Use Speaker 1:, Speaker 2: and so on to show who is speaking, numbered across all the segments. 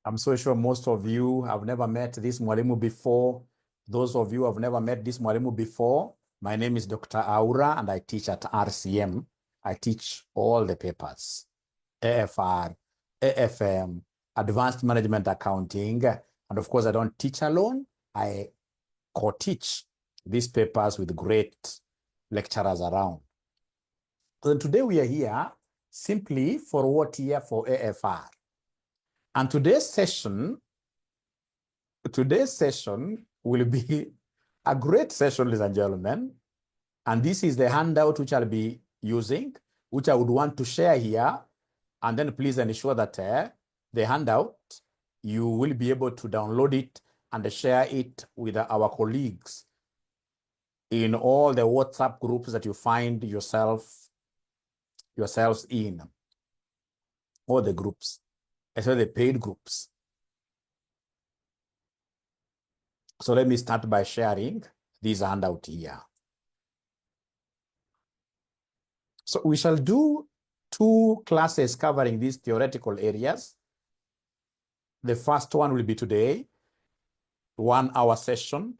Speaker 1: I'm so sure most of you have never met this mwalimu before. Those of you who have never met this mwalimu before, my name is Dr. Aura and I teach at RCM. I teach all the papers, AFR, AFM, Advanced Management Accounting. And of course, I don't teach alone. I co-teach these papers with great lecturers around. So today we are here simply for what year? For AFR. And today's session will be a great session, ladies and gentlemen. And this is the handout which I'll be using, which I would want to share here. And then please ensure that the handout, you will be able to download it and share it with our colleagues in all the WhatsApp groups that you find yourselves in, all the groups, especially the paid groups. So let me start by sharing this handout here. So we shall do 2 classes covering these theoretical areas. The first one will be today, 1-hour session,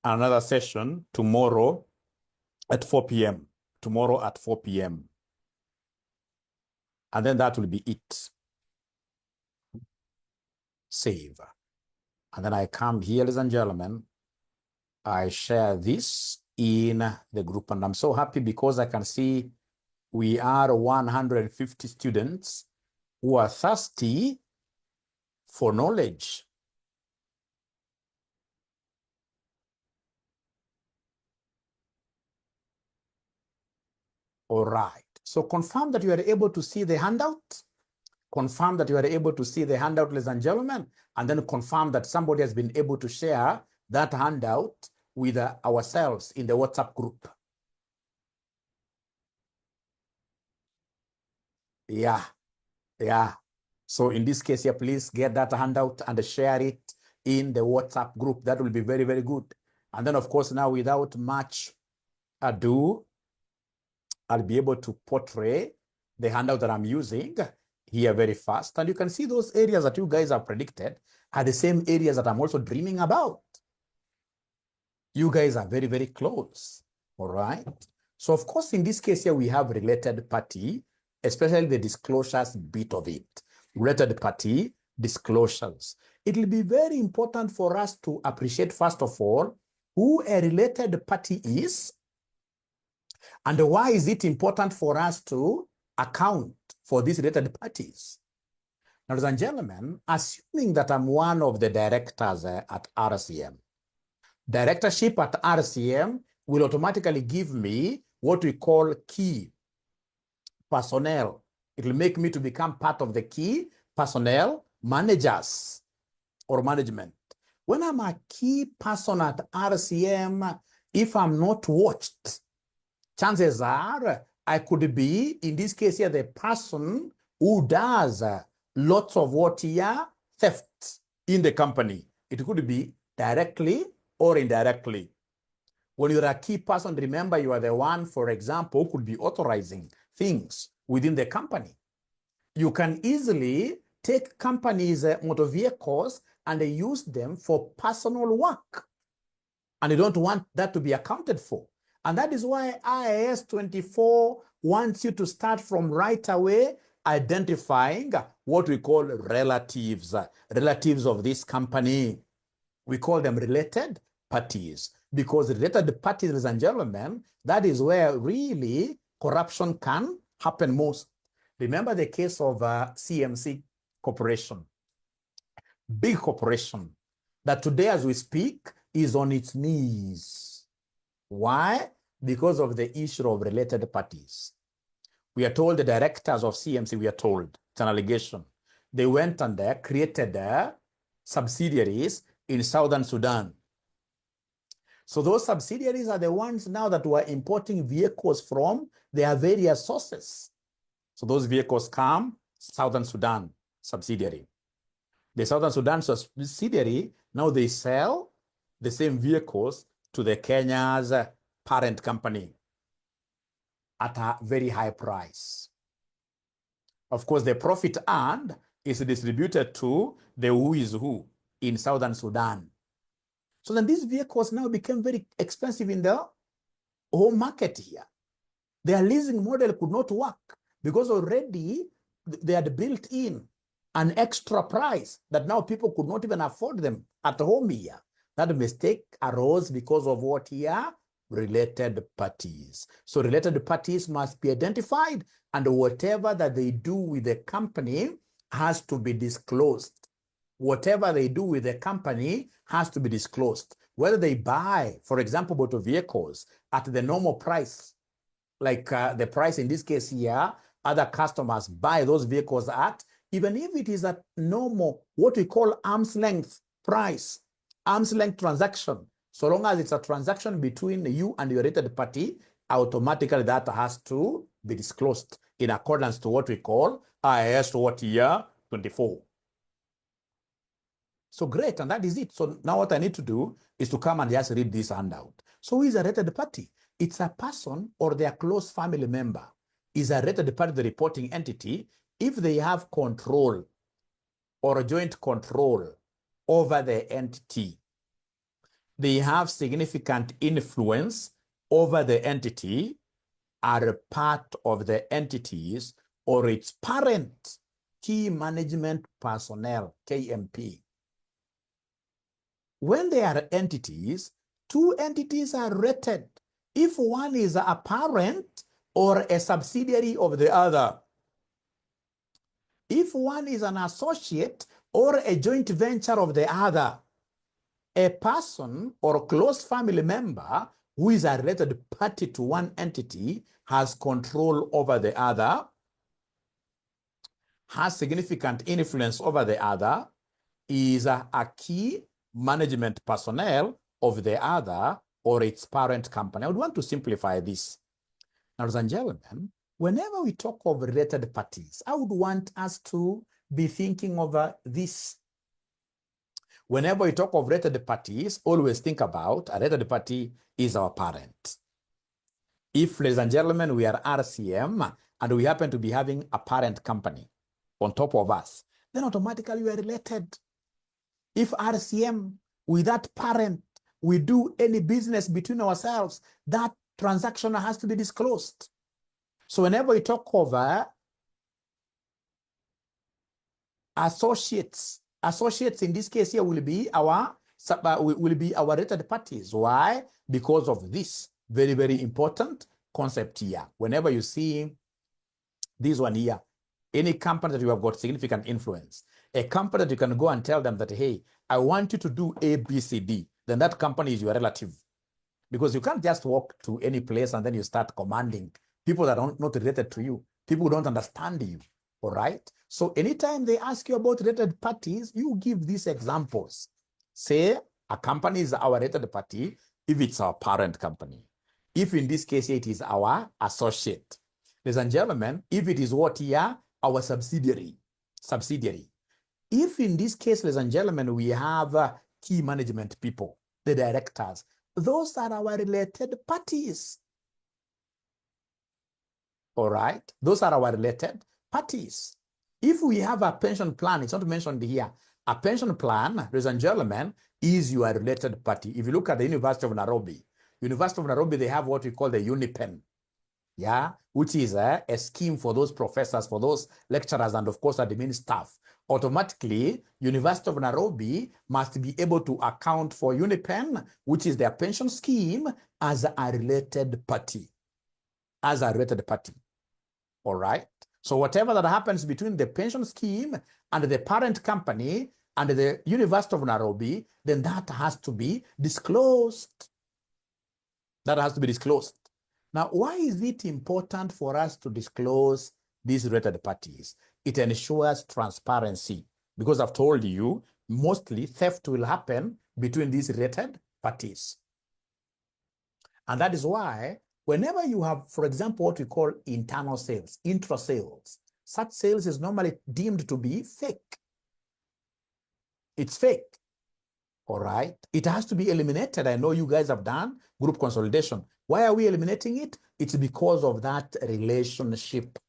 Speaker 1: another session tomorrow at 4 p.m. Tomorrow at 4 p.m. And then that will be it. Save. And then I come here, ladies and gentlemen, I share this in the group. And I'm so happy because I can see we are 150 students who are thirsty for knowledge. All right. So confirm that you are able to see the handout. Confirm that you are able to see the handout, ladies and gentlemen, and then confirm that somebody has been able to share that handout with ourselves in the WhatsApp group. Yeah. So in this case here, please get that handout and share it in the WhatsApp group. That will be very, very good. And then, of course, now without much ado, I'll be able to portray the handout that I'm using here very fast. And you can see those areas that you guys have predicted are the same areas that I'm also dreaming about. You guys are very, very close. All right. So, of course, in this case here, we have related party, especially the disclosures bit of it. Related party disclosures. It will be very important for us to appreciate, first of all, who a related party is and why is it important for us to account for these related parties. Now, ladies and gentlemen, assuming that I'm one of the directors at RCM, directorship at RCM will automatically give me what we call key personnel. It will make me to become part of the key personnel managers or management. When I'm a key person at RCM, if I'm not watched, chances are I could be, in this case here, the person who does lots of what here, theft in the company. It could be directly or indirectly. When you're a key person, remember you are the one, for example, who could be authorizing things within the company. You can easily take companies' motor vehicles and use them for personal work. And you don't want that to be accounted for. And that is why IAS 24 wants you to start from right away identifying what we call relatives of this company. We call them related parties, because related parties, ladies and gentlemen, that is where really corruption can happen most. Remember the case of CMC Corporation, big corporation that today as we speak is on its knees. Why? Because of the issue of related parties. We are told the directors of CMC, we are told, it's an allegation, they went and created subsidiaries in Southern Sudan. So those subsidiaries are the ones now that were importing vehicles from their various sources. So those vehicles come, Southern Sudan subsidiary. The Southern Sudan subsidiary, now they sell the same vehicles to the Kenya's parent company at a very high price. Of course, the profit earned is distributed to the who is who in Southern Sudan. So then these vehicles now became very expensive in the home market here. Their leasing model could not work because already they had built in an extra price that now people could not even afford them at home here. That mistake arose because of what here? Related parties. So related parties must be identified, and whatever that they do with the company has to be disclosed. Whatever they do with the company has to be disclosed. Whether they buy, for example, motor vehicles at the normal price, like the price in this case here, other customers buy those vehicles at, even if it is a normal, what we call arm's length price, arm's length transaction, so long as it's a transaction between you and your related party, automatically that has to be disclosed in accordance to what we call IAS what year 24. So great, and that is it. So now what I need to do is to come and just read this handout. So who is a related party? It's a person or their close family member is a related party, the reporting entity, if they have control or joint control over the entity. They have significant influence over the entity, are part of the entities or its parent, key management personnel, KMP. When they are entities, two entities are rated if one is a parent or a subsidiary of the other. If one is an associate or a joint venture of the other. A person or close family member who is a related party to one entity has control over the other, has significant influence over the other, is a key management personnel of the other or its parent company. I would want to simplify this. Now, ladies and gentlemen, whenever we talk of related parties, I would want us to be thinking over this. Whenever we talk of related parties, always think about a related party is our parent. If, ladies and gentlemen, we are RCM and we happen to be having a parent company on top of us, then automatically we are related. If RCM, with that parent, we do any business between ourselves, that transaction has to be disclosed. So whenever we talk over associates in this case here will be our related parties. Why? Because of this very, very important concept here. Whenever you see this one here, any company that you have got significant influence, a company that you can go and tell them that, hey, I want you to do A, B, C, D, then that company is your relative. Because you can't just walk to any place and then you start commanding people that are not related to you, people who don't understand you. All right. So anytime they ask you about related parties, you give these examples. Say a company is our related party if it's our parent company. If in this case it is our associate. Ladies and gentlemen, if it is what here, our subsidiary. If in this case, ladies and gentlemen, we have key management people, the directors, those are our related parties. All right. Those are our related parties. If we have a pension plan, it's not mentioned here. A pension plan, ladies and gentlemen, is your related party. If you look at the University of Nairobi, they have what we call the UniPen, yeah, which is a scheme for those professors, for those lecturers, and of course, admin staff. Automatically, University of Nairobi must be able to account for UniPen, which is their pension scheme, as a related party. All right. So whatever that happens between the pension scheme and the parent company and the University of Nairobi, then that has to be disclosed. Now, why is it important for us to disclose these related parties? It ensures transparency, because I've told you, mostly theft will happen between these related parties. And that is why whenever you have, for example, what we call internal sales, intra-sales, such sales is normally deemed to be fake. It's fake. All right. It has to be eliminated. I know you guys have done group consolidation. Why are we eliminating it? It's because of that relationship.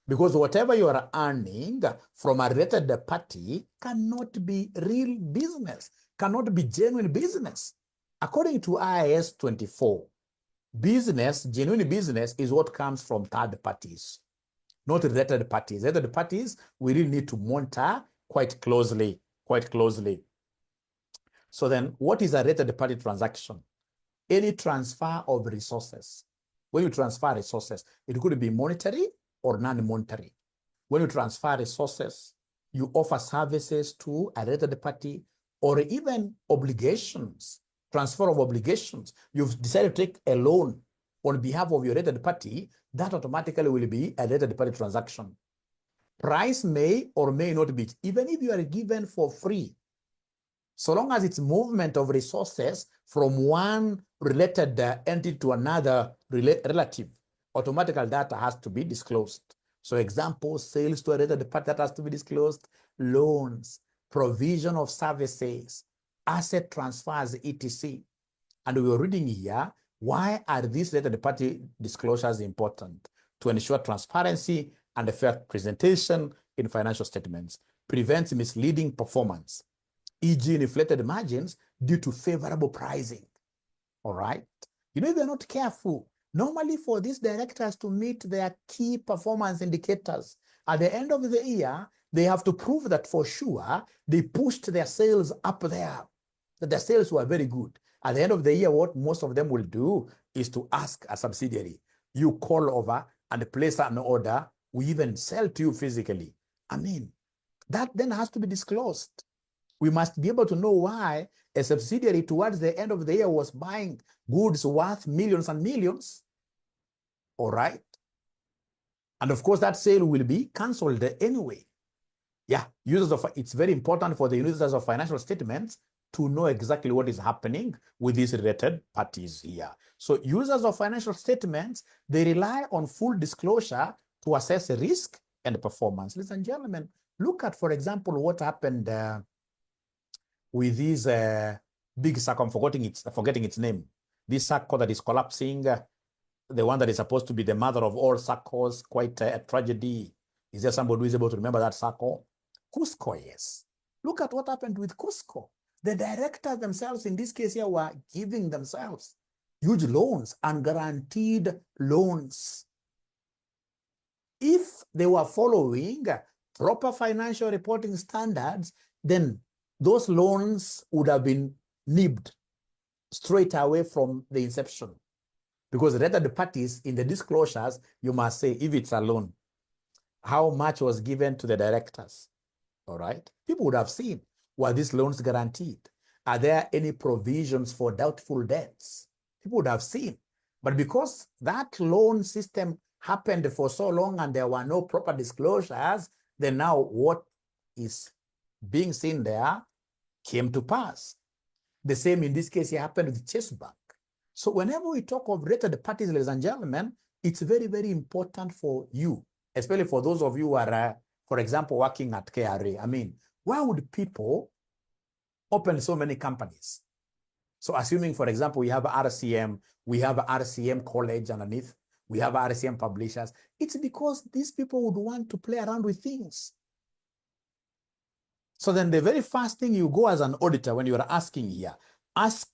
Speaker 1: Because whatever you are earning from a related party cannot be real business, cannot be genuine business. According to IAS 24, business, genuine business, is what comes from third parties, not related parties. Related parties, we really need to monitor quite closely, So then, what is a related party transaction? Any transfer of resources. When you transfer resources, it could be monetary or non-monetary. When you transfer resources, you offer services to a related party, or even obligations, transfer of obligations. You've decided to take a loan on behalf of your related party, that automatically will be a related party transaction. Price may or may not be, even if you are given for free, so long as it's movement of resources from one related entity to another relative, automatically data has to be disclosed. So example, sales to a related party, that has to be disclosed, loans, provision of services, asset transfers, etc. And we were reading here, why are these related party disclosures important? To ensure transparency and a fair presentation in financial statements, prevents misleading performance, e.g. inflated margins due to favorable pricing. All right? You know, if they're not careful, normally for these directors to meet their key performance indicators, at the end of the year, they have to prove that for sure they pushed their sales up there, that their sales were very good. At the end of the year, what most of them will do is to ask a subsidiary, you call over and place an order, we even sell to you physically. I mean, that then has to be disclosed. We must be able to know why a subsidiary towards the end of the year was buying goods worth millions and millions. All right. And of course, that sale will be cancelled anyway. Yeah, it's very important for the users of financial statements to know exactly what is happening with these related parties here. So users of financial statements, they rely on full disclosure to assess risk and performance. Ladies and gentlemen, look at, for example, what happened with this big SACCO. I'm forgetting its name. This SACCO that is collapsing, the one that is supposed to be the mother of all SACCOs, quite a tragedy. Is there somebody who is able to remember that SACCO? Cusco, yes. Look at what happened with Cusco. The directors themselves, in this case here, were giving themselves huge loans and guaranteed loans. If they were following proper financial reporting standards, then those loans would have been nibbed straight away from the inception. Because rather the parties in the disclosures, you must say, if it's a loan, how much was given to the directors. All right? People would have seen, were these loans guaranteed? Are there any provisions for doubtful debts? People would have seen. But because that loan system happened for so long and there were no proper disclosures, then now what is being seen there came to pass. The same in this case here happened with Chase Bank. So whenever we talk of related parties, ladies and gentlemen, it's very, very important for you, especially for those of you who are, for example, working at KRA. I mean, why would people open so many companies? So assuming, for example, we have RCM, we have RCM College underneath, we have RCM Publishers, it's because these people would want to play around with things. So then the very first thing you go as an auditor when you are asking here, ask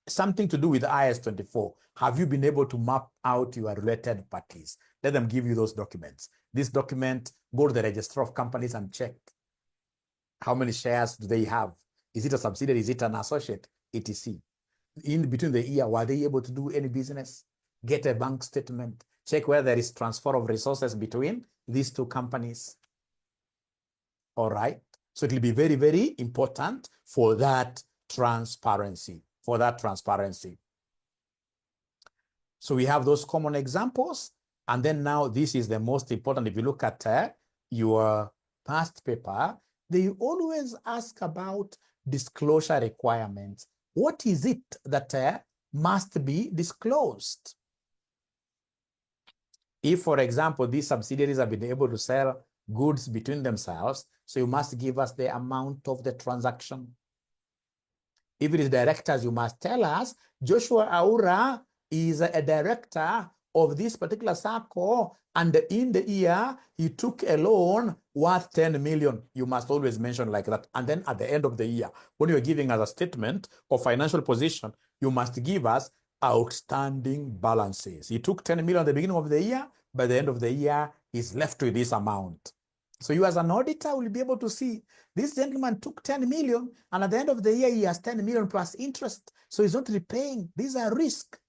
Speaker 1: something to do with IAS 24. Have you been able to map out your related parties? Let them give you those documents. This document, go to the register of companies and check. How many shares do they have? Is it a subsidiary? Is it an associate? etc. In between the year, were they able to do any business? Get a bank statement. Check whether there is transfer of resources between these two companies. All right. So it will be very, very important for that transparency. So we have those common examples. And then now this is the most important. If you look at your past paper, they always ask about disclosure requirements. What is it that must be disclosed? If, for example, these subsidiaries have been able to sell goods between themselves, so you must give us the amount of the transaction. If it is directors, you must tell us, Joshua Aura is a director of this particular circle, and in the year he took a loan worth 10 million. You must always mention like that. And then at the end of the year, when you're giving us a statement of financial position, you must give us outstanding balances. He took 10 million at the beginning of the year. By the end of the year, he's left with this amount. So you as an auditor will be able to see this gentleman took 10 million, and at the end of the year, he has 10 million plus interest. So he's not repaying. These are risks.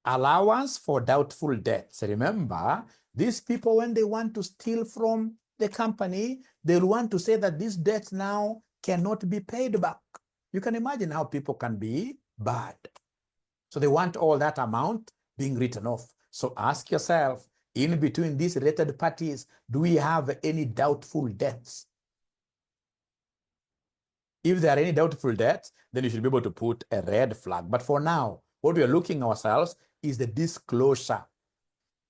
Speaker 1: Allowance for doubtful debts. Remember, these people, when they want to steal from the company, they'll want to say that these debts now cannot be paid back. You can imagine how people can be bad. So they want all that amount being written off. So ask yourself, in between these related parties, do we have any doubtful debts? If there are any doubtful debts, then you should be able to put a red flag. But for now, what we are looking ourselves is the disclosure.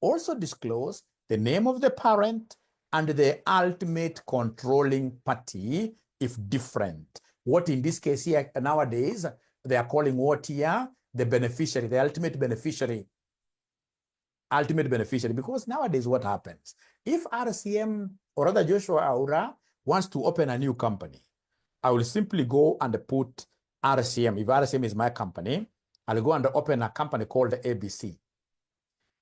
Speaker 1: Also disclose the name of the parent and the ultimate controlling party if different. What in this case here nowadays, they are calling what here? The beneficiary, the ultimate beneficiary. Ultimate beneficiary, because nowadays what happens? If RCM or rather Joshua Aura wants to open a new company, I will simply go and put RCM. If RCM is my company, I'll go and open a company called ABC.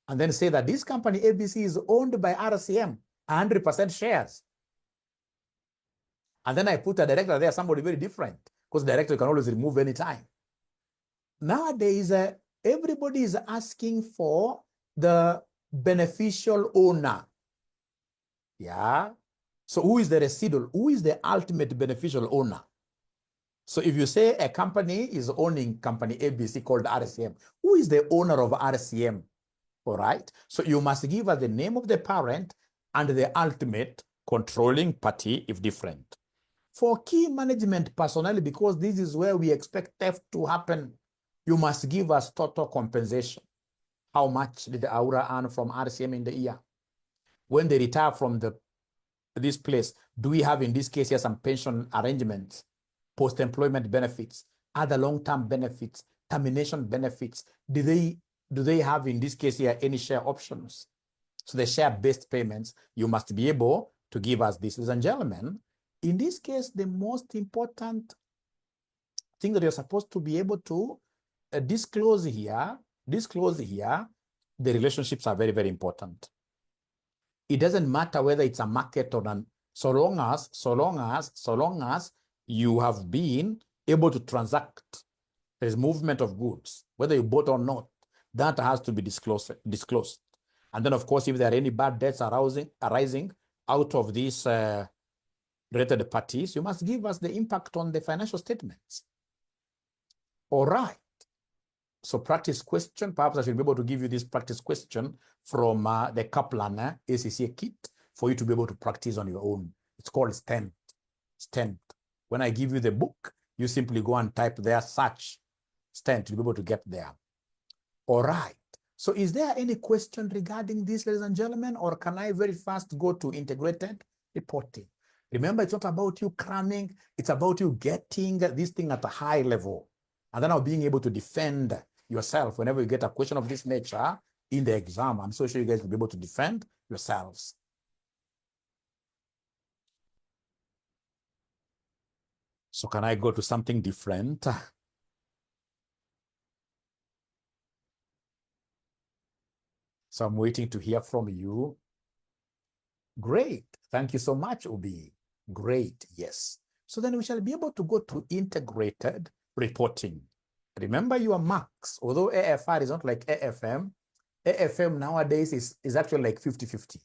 Speaker 1: And then say that this company ABC is owned by RCM, 100% shares. And then I put a director there, somebody very different, because the director can always remove anytime. Nowadays, everybody is asking for the beneficial owner. Yeah. So who is the residual? Who is the ultimate beneficial owner? So if you say a company is owning company ABC called RCM, who is the owner of RCM? All right. So you must give us the name of the parent and the ultimate controlling party if different. For key management personnel, because this is where we expect theft to happen, you must give us total compensation. How much did Aura earn from RCM in the year? When they retire from this place, do we have in this case here some pension arrangements, post-employment benefits, other long-term benefits, termination benefits? Do they have in this case here any share options? So the share-based payments, you must be able to give us this. Ladies and gentlemen, in this case, the most important thing that you're supposed to be able to disclose here, the relationships are very, very important. It doesn't matter whether it's a market or not, so long as you have been able to transact, there's movement of goods, whether you bought or not, that has to be disclosed. And then, of course, if there are any bad debts arising out of these related parties, you must give us the impact on the financial statements. All right. So practice question, perhaps I should be able to give you this practice question from the Kaplan ACCA kit for you to be able to practice on your own. It's called STEMP. When I give you the book, you simply go and type there, search STEMP to be able to get there. All right. So is there any question regarding this, ladies and gentlemen, or can I very fast go to integrated reporting? Remember, it's not about you cramming, it's about you getting this thing at a high level. And then being able to defend yourself whenever you get a question of this nature in the exam. I'm so sure you guys will be able to defend yourselves. So can I go to something different? So I'm waiting to hear from you. Great. Thank you so much, Ubi. Great. Yes. So then we shall be able to go to integrated reporting. Remember your marks, although AFR is not like AFM. AFM nowadays is actually like 50-50.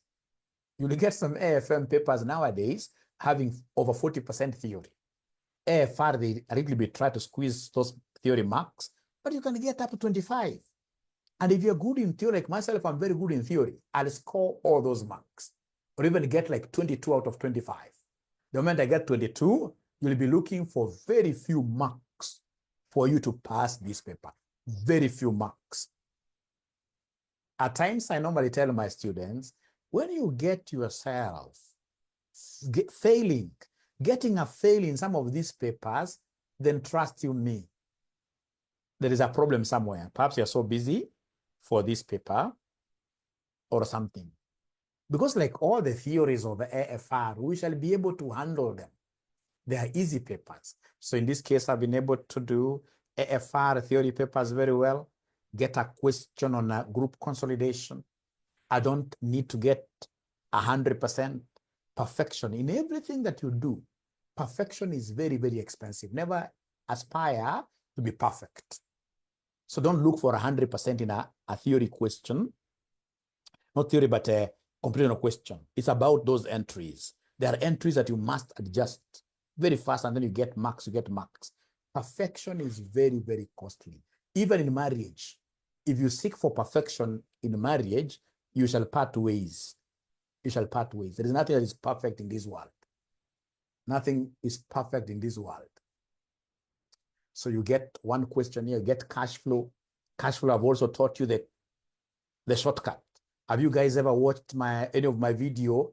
Speaker 1: You'll get some AFM papers nowadays having over 40% theory. AFR, they really try to squeeze those theory marks, but you can get up to 25. And if you're good in theory, like myself, I'm very good in theory, I'll score all those marks, or even get like 22 out of 25. The moment I get 22, you'll be looking for very few marks for you to pass this paper. Very few marks. At times, I normally tell my students, when you get yourself getting a fail in some of these papers, then trust you me, there is a problem somewhere. Perhaps you're so busy for this paper or something. Because like all the theories of the AFR, we shall be able to handle them. They are easy papers. So in this case, I've been able to do AFR theory papers very well, get a question on a group consolidation. I don't need to get 100% perfection in everything that you do. Perfection is very, very expensive. Never aspire to be perfect. So don't look for 100% in a theory question. Not theory, but a comprehension question. It's about those entries. There are entries that you must adjust very fast, and then you get marks, Perfection is very, very costly. Even in marriage, if you seek for perfection in marriage, you shall part ways. You shall part ways. There is nothing that is perfect in this world. Nothing is perfect in this world. So you get one question here, you get cash flow. Cash flow, I've also taught you the shortcut. Have you guys ever watched any of my video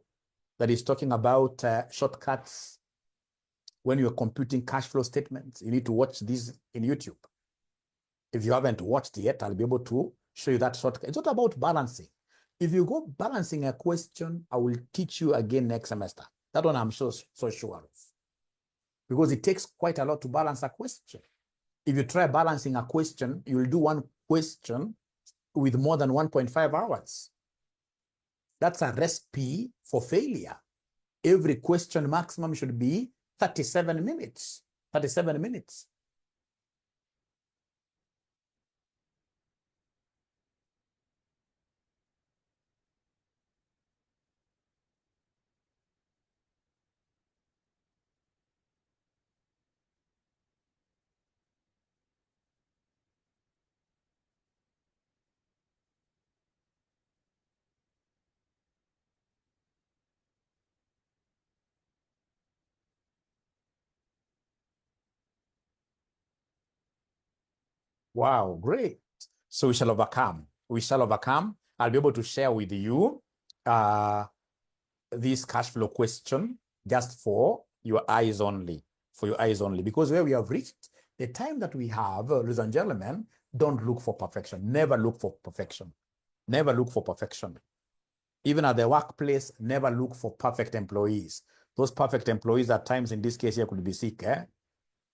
Speaker 1: that is talking about shortcuts when you're computing cash flow statements? You need to watch this in YouTube. If you haven't watched yet, I'll be able to show you that shortcut. It's not about balancing. If you go balancing a question, I will teach you again next semester. That one I'm so sure of. Because it takes quite a lot to balance a question. If you try balancing a question, you will do one question with more than 1.5 hours. That's a recipe for failure. Every question maximum should be 37 minutes. 37 minutes. Wow, great. So we shall overcome. We shall overcome. I'll be able to share with you this cash flow question just for your eyes only. For your eyes only. Because where we have reached, the time that we have, ladies and gentlemen, don't look for perfection. Never look for perfection. Never look for perfection. Even at the workplace, never look for perfect employees. Those perfect employees at times, in this case here, could be sick.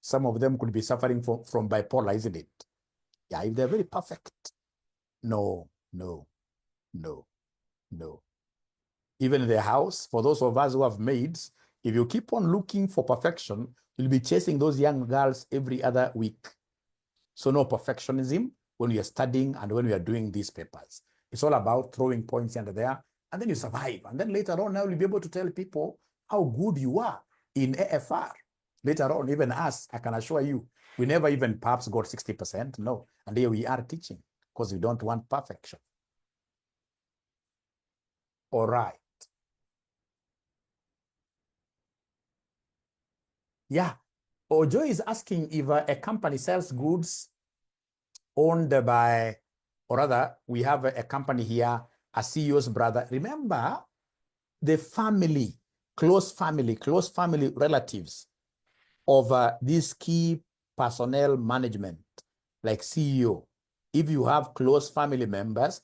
Speaker 1: Some of them could be suffering from bipolar, isn't it? Yeah, if they're very perfect. No. Even in the house, for those of us who have maids, if you keep on looking for perfection, you'll be chasing those young girls every other week. So no perfectionism when we are studying and when we are doing these papers. It's all about throwing points under there, and then you survive. And then later on, now you'll be able to tell people how good you are in AFR. Later on, even us, I can assure you, we never even perhaps got 60%. No. And here we are teaching because we don't want perfection. All right. Yeah. Ojo is asking if a company sells goods owned by, or rather, we have a company here, a CEO's brother. Remember, the family, close family relatives of these key personnel management, like CEO. If you have close family members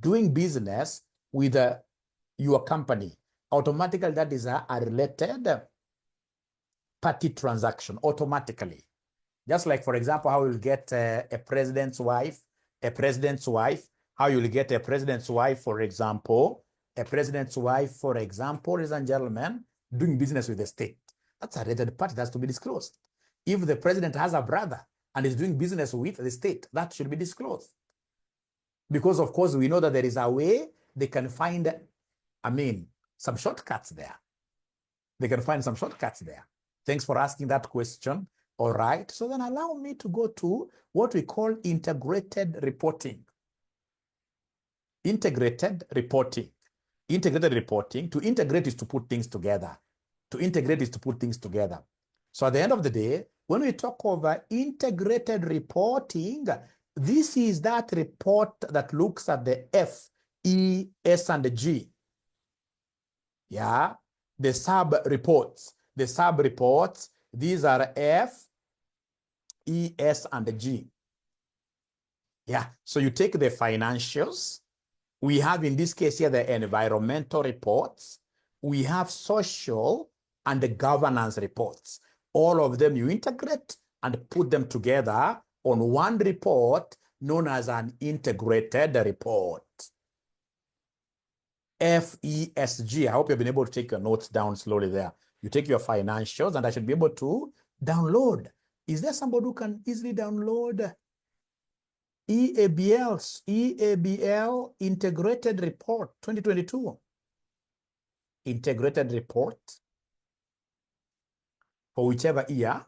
Speaker 1: doing business with your company, automatically that is a related party transaction, automatically. Just like, for example, how you'll get a president's wife, how you'll get a president's wife, for example, ladies and gentlemen, doing business with the state. That's a related party, that's to be disclosed. If the president has a brother and is doing business with the state, that should be disclosed. Because, of course, we know that there is a way they can find, some shortcuts there. They can find some shortcuts there. Thanks for asking that question. All right. So then allow me to go to what we call integrated reporting. Integrated reporting. To integrate is to put things together. So at the end of the day, when we talk over integrated reporting, this is that report that looks at the F, E, S, and the G. Yeah, the sub-reports. These are F, E, S, and the G. Yeah, so you take the financials. We have, in this case here, the environmental reports. We have social and the governance reports. All of them you integrate and put them together on one report known as an integrated report. FESG. I hope you've been able to take your notes down slowly there. You take your financials, and I should be able to download. Is there somebody who can easily download EABL Integrated Report 2022? Integrated report for whichever year.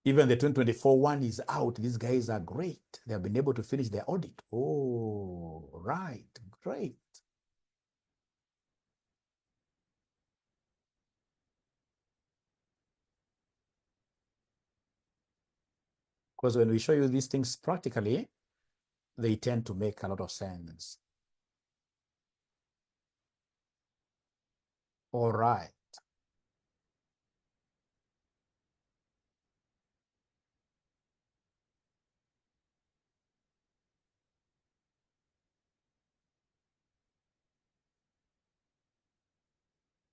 Speaker 1: Even the 2024 one is out. These guys are great. They have been able to finish their audit. Oh, right. Great. Because when we show you these things practically, they tend to make a lot of sense. All right.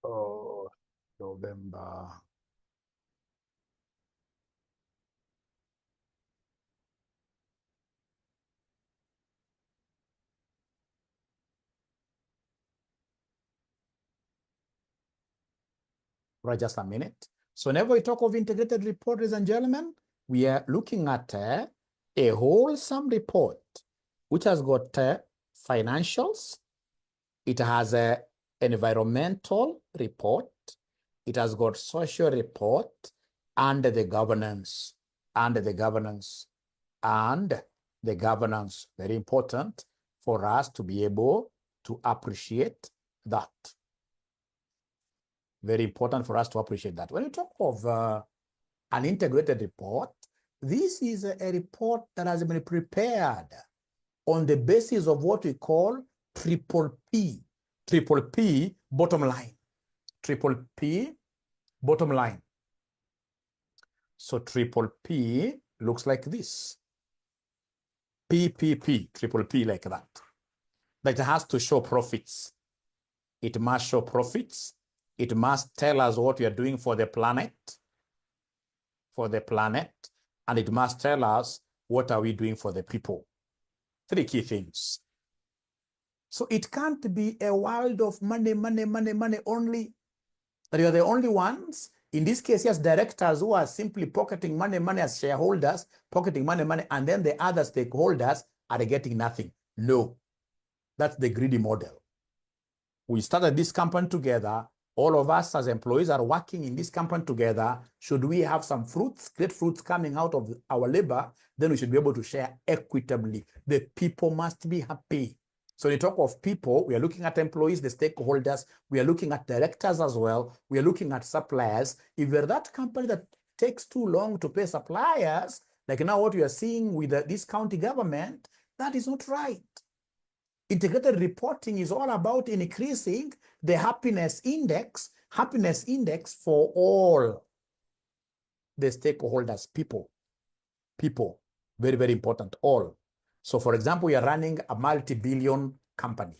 Speaker 1: Oh, November. Right, just a minute. So whenever we talk of integrated report, ladies and gentlemen, we are looking at a wholesome report, which has got financials. It has an environmental report. It has got social report and the governance, very important for us to be able to appreciate that. Very important for us to appreciate that. When you talk of an integrated report, this is a report that has been prepared on the basis of what we call triple P bottom line. Triple P bottom line. So triple P looks like this. PPP, triple P like that. That has to show profits. It must show profits. It must tell us what we are doing for the planet, and it must tell us what are we doing for the people. 3 key things. So it can't be a world of money only, that you're the only ones, in this case, yes, directors who are simply pocketing money as shareholders, pocketing money, and then the other stakeholders are getting nothing. No, that's the greedy model. We started this company together. All of us as employees are working in this company together. Should we have some fruits, great fruits coming out of our labor, then we should be able to share equitably. The people must be happy. So when you talk of people, we are looking at employees, the stakeholders, we are looking at directors as well, we are looking at suppliers. If you're that company that takes too long to pay suppliers, like now what we are seeing with this county government, that is not right. Integrated reporting is all about increasing the happiness index for all the stakeholders, people, very, very important, all. So for example, we are running a multi-billion company.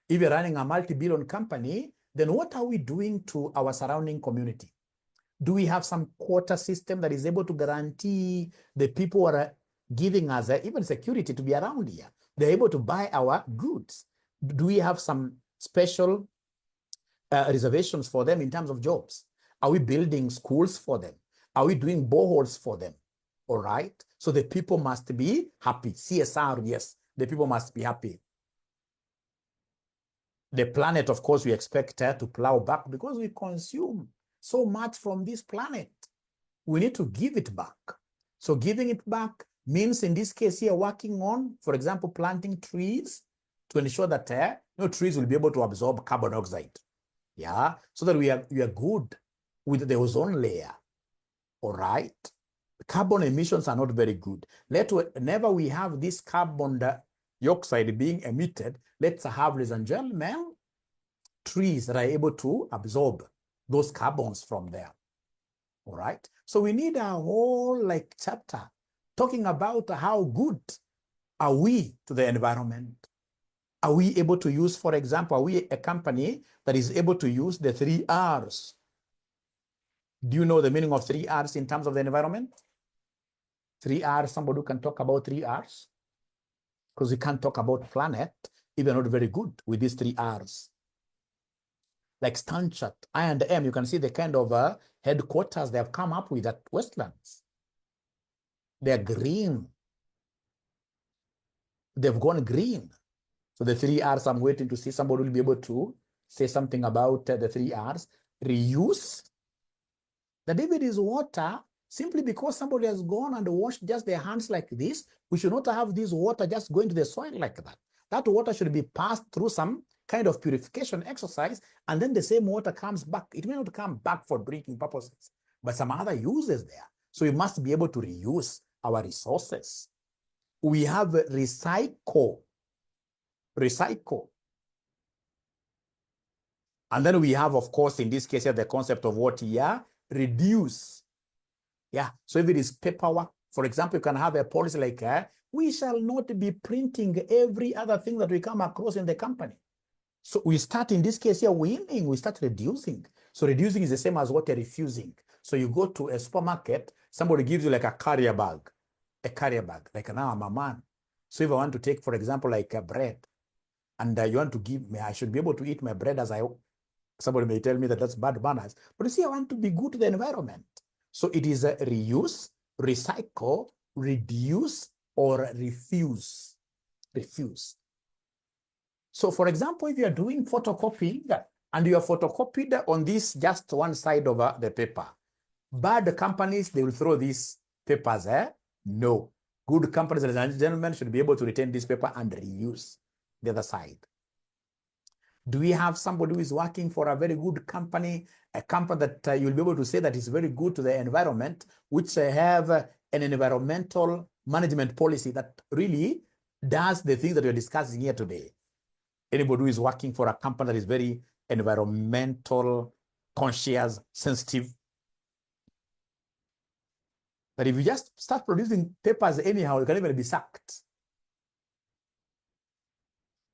Speaker 1: If you're running a multi-billion company, then what are we doing to our surrounding community? Do we have some quota system that is able to guarantee the people who are giving us even security to be around here? They're able to buy our goods. Do we have some special reservations for them in terms of jobs? Are we building schools for them? Are we doing boreholes for them? All right. So the people must be happy. CSR, yes, the people must be happy. The planet, of course, we expect to plow back because we consume so much from this planet. We need to give it back. So giving it back means, in this case here, working on, for example, planting trees to ensure that trees will be able to absorb carbon dioxide. Yeah, so that we are good with the ozone layer. All right. Carbon emissions are not very good. Whenever we have this carbon dioxide being emitted, let's have, ladies and gentlemen, trees that are able to absorb those carbons from there. All right. So we need a whole chapter talking about how good are we to the environment. Are we able to use, for example, are we a company that is able to use the 3 R's? Do you know the meaning of 3 R's in terms of the environment? 3 R's, somebody who can talk about 3 R's? Because we can't talk about planet if you're not very good with these 3 R's. Like Stanchart, I&M, you can see the kind of headquarters they have come up with at Westlands. They're green. They've gone green. So the 3 R's, I'm waiting to see somebody will be able to say something about the 3 R's. Reuse. The David is water simply because somebody has gone and washed just their hands like this. We should not have this water just going to the soil like that. That water should be passed through some kind of purification exercise, and then the same water comes back. It may not come back for drinking purposes, but some other uses there. So we must be able to reuse our resources. We have recycle. And then we have, of course, in this case, the concept of what here? Reduce. Yeah, so if it is paperwork, for example, you can have a policy like, we shall not be printing every other thing that we come across in the company. So we start, in this case here, winning, we start reducing. So reducing is the same as what you're refusing. So you go to a supermarket, somebody gives you like a carrier bag, like now I'm a man. So if I want to take, for example, like a bread, and you want to give me, I should be able to eat my bread as somebody may tell me that that's bad manners. But you see, I want to be good to the environment. So it is a reuse, recycle, reduce, or refuse. Refuse. So for example, if you are doing photocopying and you are photocopied on this just one side of the paper, bad companies, they will throw these papers. No. Good companies, ladies and gentlemen, should be able to retain this paper and reuse the other side. Do we have somebody who is working for a very good company, a company that you'll be able to say that is very good to the environment, which have an environmental management policy that really does the things that we're discussing here today? Anybody who is working for a company that is very environmental, conscious, sensitive? But if you just start producing papers anyhow, you can even be sacked.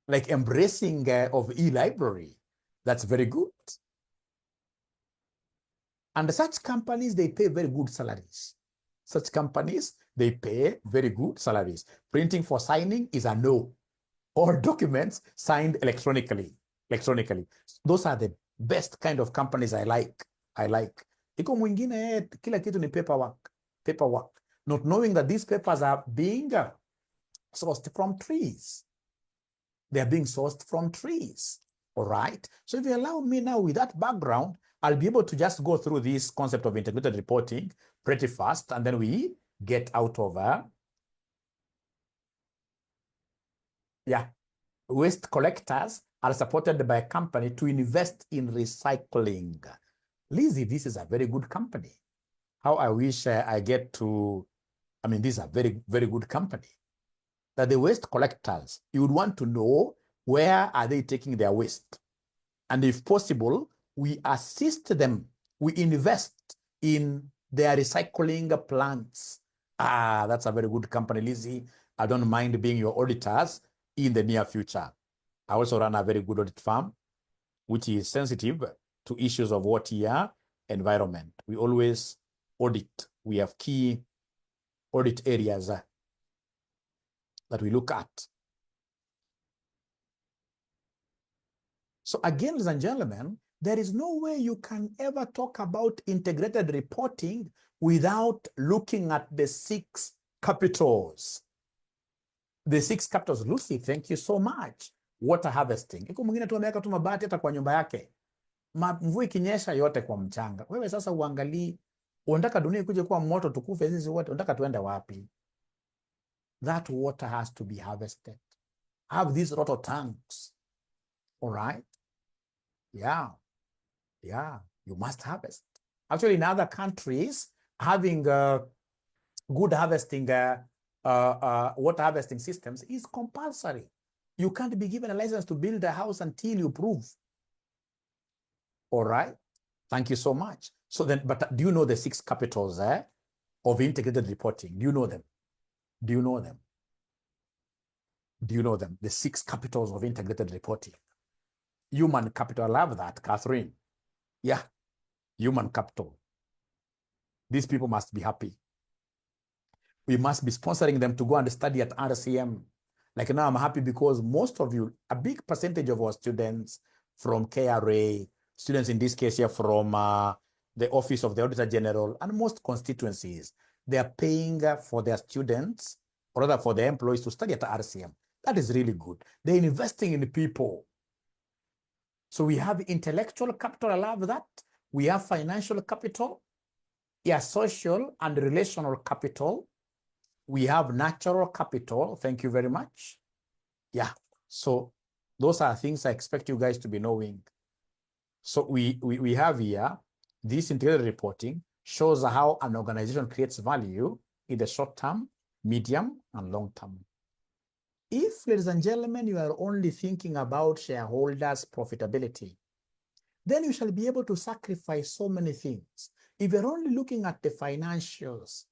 Speaker 1: Like embracing of e-library, that's very good. And such companies, they pay very good salaries. Such companies, they pay very good salaries. Printing for signing is a no. All documents signed electronically. Those are the best kind of companies I like. Iko mwingine, kila kitu ni paperwork. Not knowing that these papers are being sourced from trees. They are being sourced from trees. All right. So if you allow me now with that background, I'll be able to just go through this concept of integrated reporting pretty fast, and then we get out of waste collectors are supported by a company to invest in recycling. Lizzie, this is a very good company. How I wish I get to, this is a very, very good company. That the waste collectors, you would want to know where are they taking their waste. And if possible, we assist them. We invest in their recycling plants. That's a very good company, Lizzie. I don't mind being your auditors in the near future. I also run a very good audit firm, which is sensitive to issues of what here, environment. We always audit. We have key audit areas that we look at. So again, ladies and gentlemen, there is no way you can ever talk about integrated reporting without looking at the 6 capitals. The 6 capitals. Lucy, thank you so much. Water harvesting. Iko mwingine tu ameweka tu mabati hata kwa nyumba yake. Mvua ikinyesha yote kwa mchanga. Wewe sasa uangalie, unataka dunia ikuje kuwa moto tukufe sisi wote, unataka tuende wapi? That water has to be harvested. Have these roto tanks. All right? Yeah, you must harvest. Actually, in other countries, having good harvesting, water harvesting systems is compulsory. You can't be given a license to build a house until you prove. All right? Thank you so much. So then, but do you know the 6 capitals of integrated reporting? Do you know them? Do you know them? Do you know them? The 6 capitals of integrated reporting. Human capital, I love that, Catherine. Yeah, human capital. These people must be happy. We must be sponsoring them to go and study at RCM. Like now I'm happy because most of you, a big percentage of our students from KRA, students in this case here from the Office of the Auditor General, and most constituencies, they are paying for their students, or rather for their employees to study at RCM. That is really good. They're investing in the people. So we have intellectual capital, I love that. We have financial capital, yeah, social and relational capital. We have natural capital. Thank you very much. Yeah, so those are things I expect you guys to be knowing. So we have here, this integrated reporting shows how an organization creates value in the short term, medium, and long term. If, ladies and gentlemen, you are only thinking about shareholders' profitability, then you shall be able to sacrifice so many things. If you're only looking at the financials,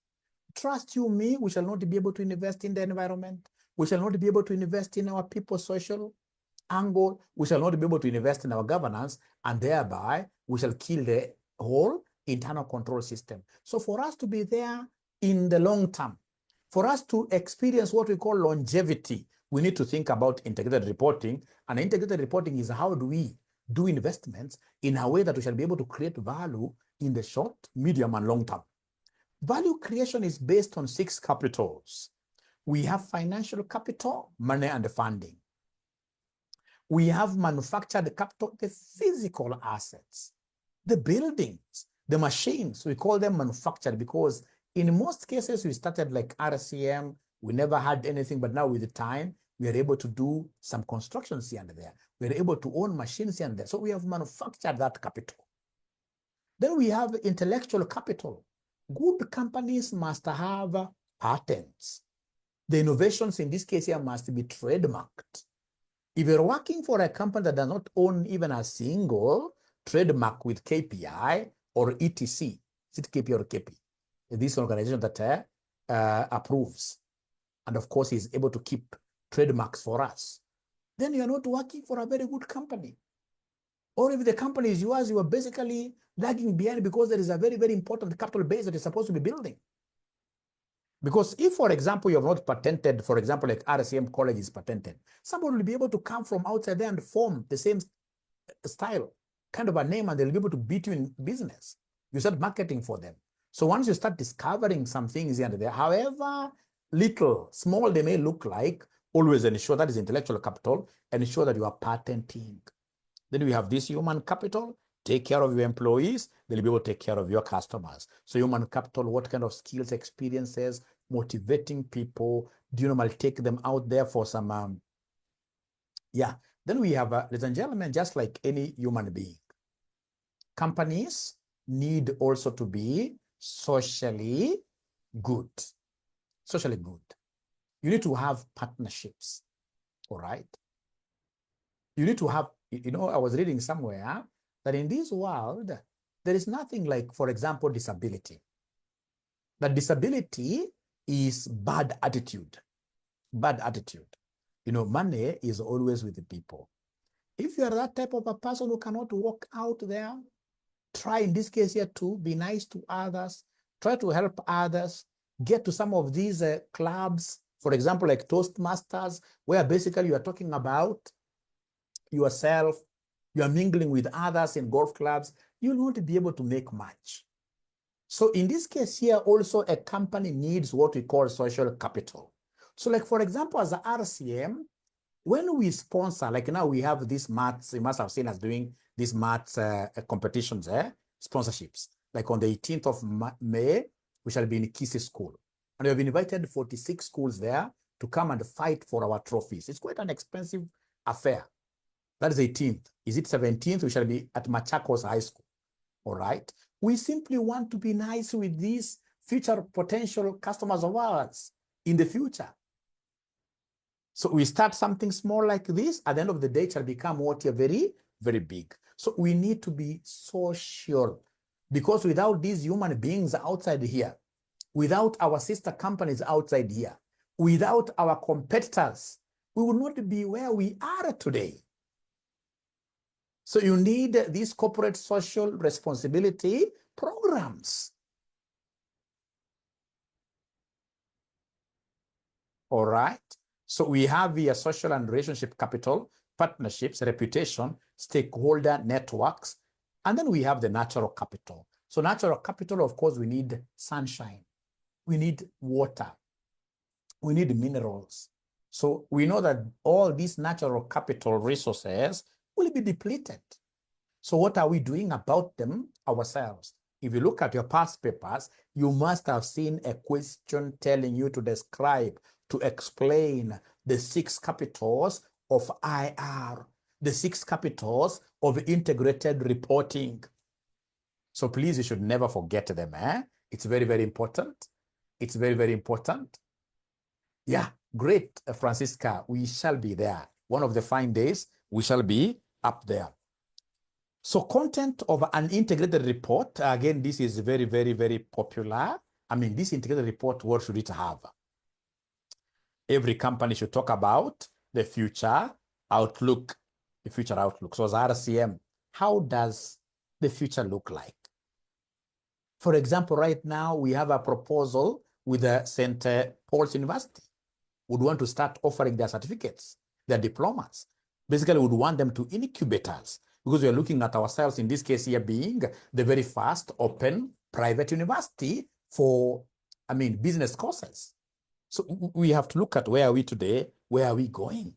Speaker 1: trust you me, we shall not be able to invest in the environment. We shall not be able to invest in our people's social angle. We shall not be able to invest in our governance, and thereby we shall kill the whole internal control system. So for us to be there in the long term, for us to experience what we call longevity, we need to think about integrated reporting. And integrated reporting is how do we do investments in a way that we shall be able to create value in the short, medium, and long term. Value creation is based on 6 capitals. We have financial capital, money and funding. We have manufactured capital, the physical assets, the buildings, the machines. We call them manufactured because in most cases, we started like RCM, we never had anything, but now with the time, we are able to do some constructions here and there. We are able to own machines here and there. So we have manufactured that capital. Then we have intellectual capital. Good companies must have patents. The innovations in this case here must be trademarked. If you're working for a company that does not own even a single trademark with KPI or ETC, is it KPI or KP? This organization that approves, and of course is able to keep trademarks for us, then you're not working for a very good company. Or if the company is yours, you are basically lagging behind because there is a very, very important capital base that is supposed to be building. Because if, for example, you have not patented, for example, like RCM College is patented, somebody will be able to come from outside there and form the same style, kind of a name, and they'll be able to beat you in business. You start marketing for them. So once you start discovering some things here and there, however little, small they may look like, always ensure that is intellectual capital and ensure that you are patenting. Then we have this human capital. Take care of your employees, they'll be able to take care of your customers. So human capital, what kind of skills, experiences, motivating people, do you normally take them out there for some, yeah. Then we have, ladies and gentlemen, just like any human being, companies need also to be socially good. Socially good. You need to have partnerships, all right? You need to have, you know, I was reading somewhere that in this world, there is nothing like, for example, disability. That disability is bad attitude. Bad attitude. You know, money is always with the people. If you are that type of a person who cannot walk out there, try in this case here to be nice to others, try to help others, get to some of these clubs, for example, like Toastmasters, where basically you are talking about yourself, you are mingling with others in golf clubs, you will not be able to make much. So in this case here, also a company needs what we call social capital. So like, for example, as a RCM, when we sponsor, like now we have these maths, you must have seen us doing these maths competitions, sponsorships. Like on the 18th of May, we shall be in KISI school. And we have invited 46 schools there to come and fight for our trophies. It's quite an expensive affair. That is 18th. Is it 17th? We shall be at Machakos High School. All right. We simply want to be nice with these future potential customers of ours in the future. So we start something small like this. At the end of the day, it shall become what you're very, very big. So we need to be social, because without these human beings outside here, without our sister companies outside here, Without our competitors, we will not be where we are today. So you need these corporate social responsibility programs. All right. So we have here social and relationship capital, partnerships, reputation, stakeholder networks, and then we have the natural capital. So natural capital, of course, we need sunshine, we need water, we need minerals. So we know that all these natural capital resources will be depleted. So what are we doing about them ourselves? If you look at your past papers, you must have seen a question telling you to describe, to explain the 6 capitals of IR, the 6 capitals of integrated reporting. So please, you should never forget them. It's very, very important. It's very, very important. Yeah, great, Francisca. We shall be there. One of the fine days, we shall be up there. So content of an integrated report, again, this is very, very, very popular. I mean, this integrated report, what should it have? Every company should talk about the future outlook, the future outlook. So as RCM, how does the future look like? For example, right now, we have a proposal with St. Paul's University. Would want to start offering their certificates, their diplomas. Basically, would want them to incubators, because we are looking at ourselves, in this case here, being the very first open private university for, business courses. So we have to look at where are we today, where are we going?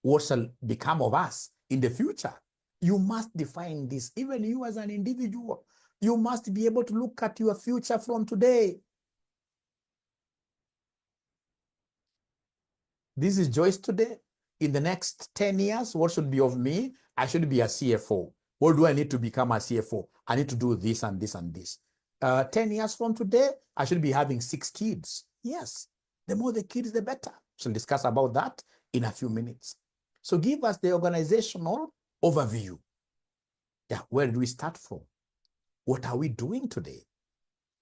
Speaker 1: What shall become of us in the future? You must define this. Even you as an individual, you must be able to look at your future from today. This is Joyce today. In the next 10 years, what should be of me? I should be a CFO. What do I need to become a CFO? I need to do this and this and this. 10 years from today, I should be having 6 kids. Yes, the more the kids, the better. We'll discuss about that in a few minutes. So give us the organizational overview. Yeah, where do we start from? What are we doing today?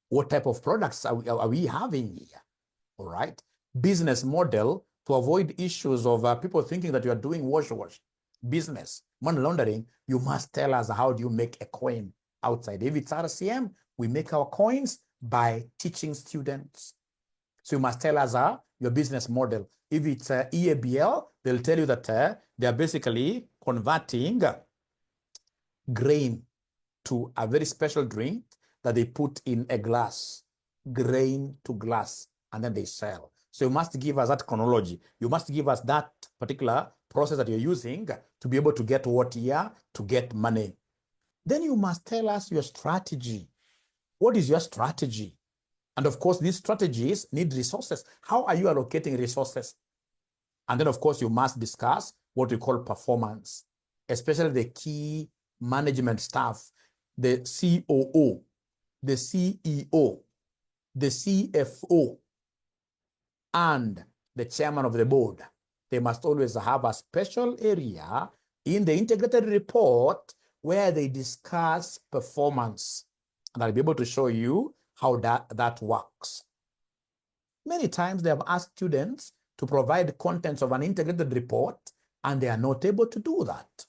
Speaker 1: What type of products are we having here? All right. Business model to avoid issues of people thinking that you are doing wash business, money laundering. You must tell us, how do you make a coin outside? If it's RCM, we make our coins by teaching students. So you must tell us your business model. If it's EABL, they'll tell you that they are basically converting grain to a very special drink that they put in a glass, grain to glass, and then they sell. So you must give us that chronology. You must give us that particular process that you're using to be able to get what here, to get money. Then you must tell us your strategy. What is your strategy? And of course, these strategies need resources. How are you allocating resources? And then, of course, you must discuss what we call performance, especially the key management staff, the COO, the CEO, the CFO, and the chairman of the board. They must always have a special area in the integrated report where they discuss performance. And I'll be able to show you how that works. Many times they have asked students to provide contents of an integrated report, and they are not able to do that.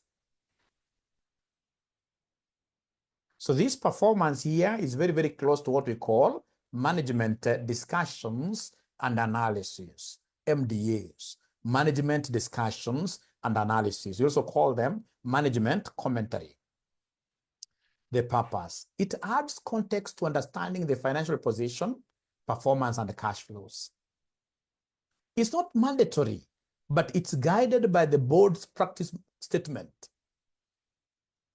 Speaker 1: So this performance here is very, very close to what we call management discussions and analysis, MDAs, management discussions and analysis. We also call them management commentary. The purpose: it adds context to understanding the financial position, performance, and the cash flows. It's not mandatory, but it's guided by the board's practice statement.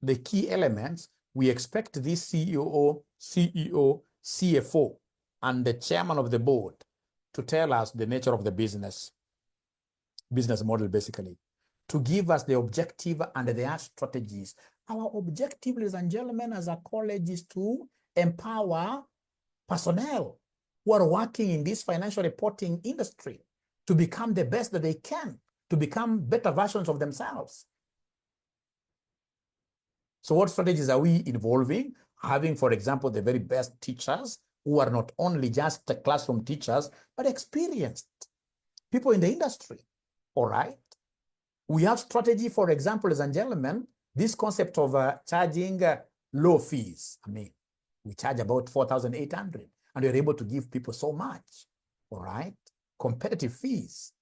Speaker 1: The key elements: we expect this CEO, CFO, and the chairman of the board to tell us the nature of the business model, basically, to give us the objective and their strategies. Our objective, ladies and gentlemen, as a college, is to empower personnel who are working in this financial reporting industry to become the best that they can, to become better versions of themselves. So what strategies are we involving? Having, for example, the very best teachers who are not only just classroom teachers, but experienced. people in the industry, all right? We have strategy, for example, ladies and gentlemen, this concept of charging low fees. I mean, we charge about 4,800 and we're able to give people so much, all right? Competitive fees,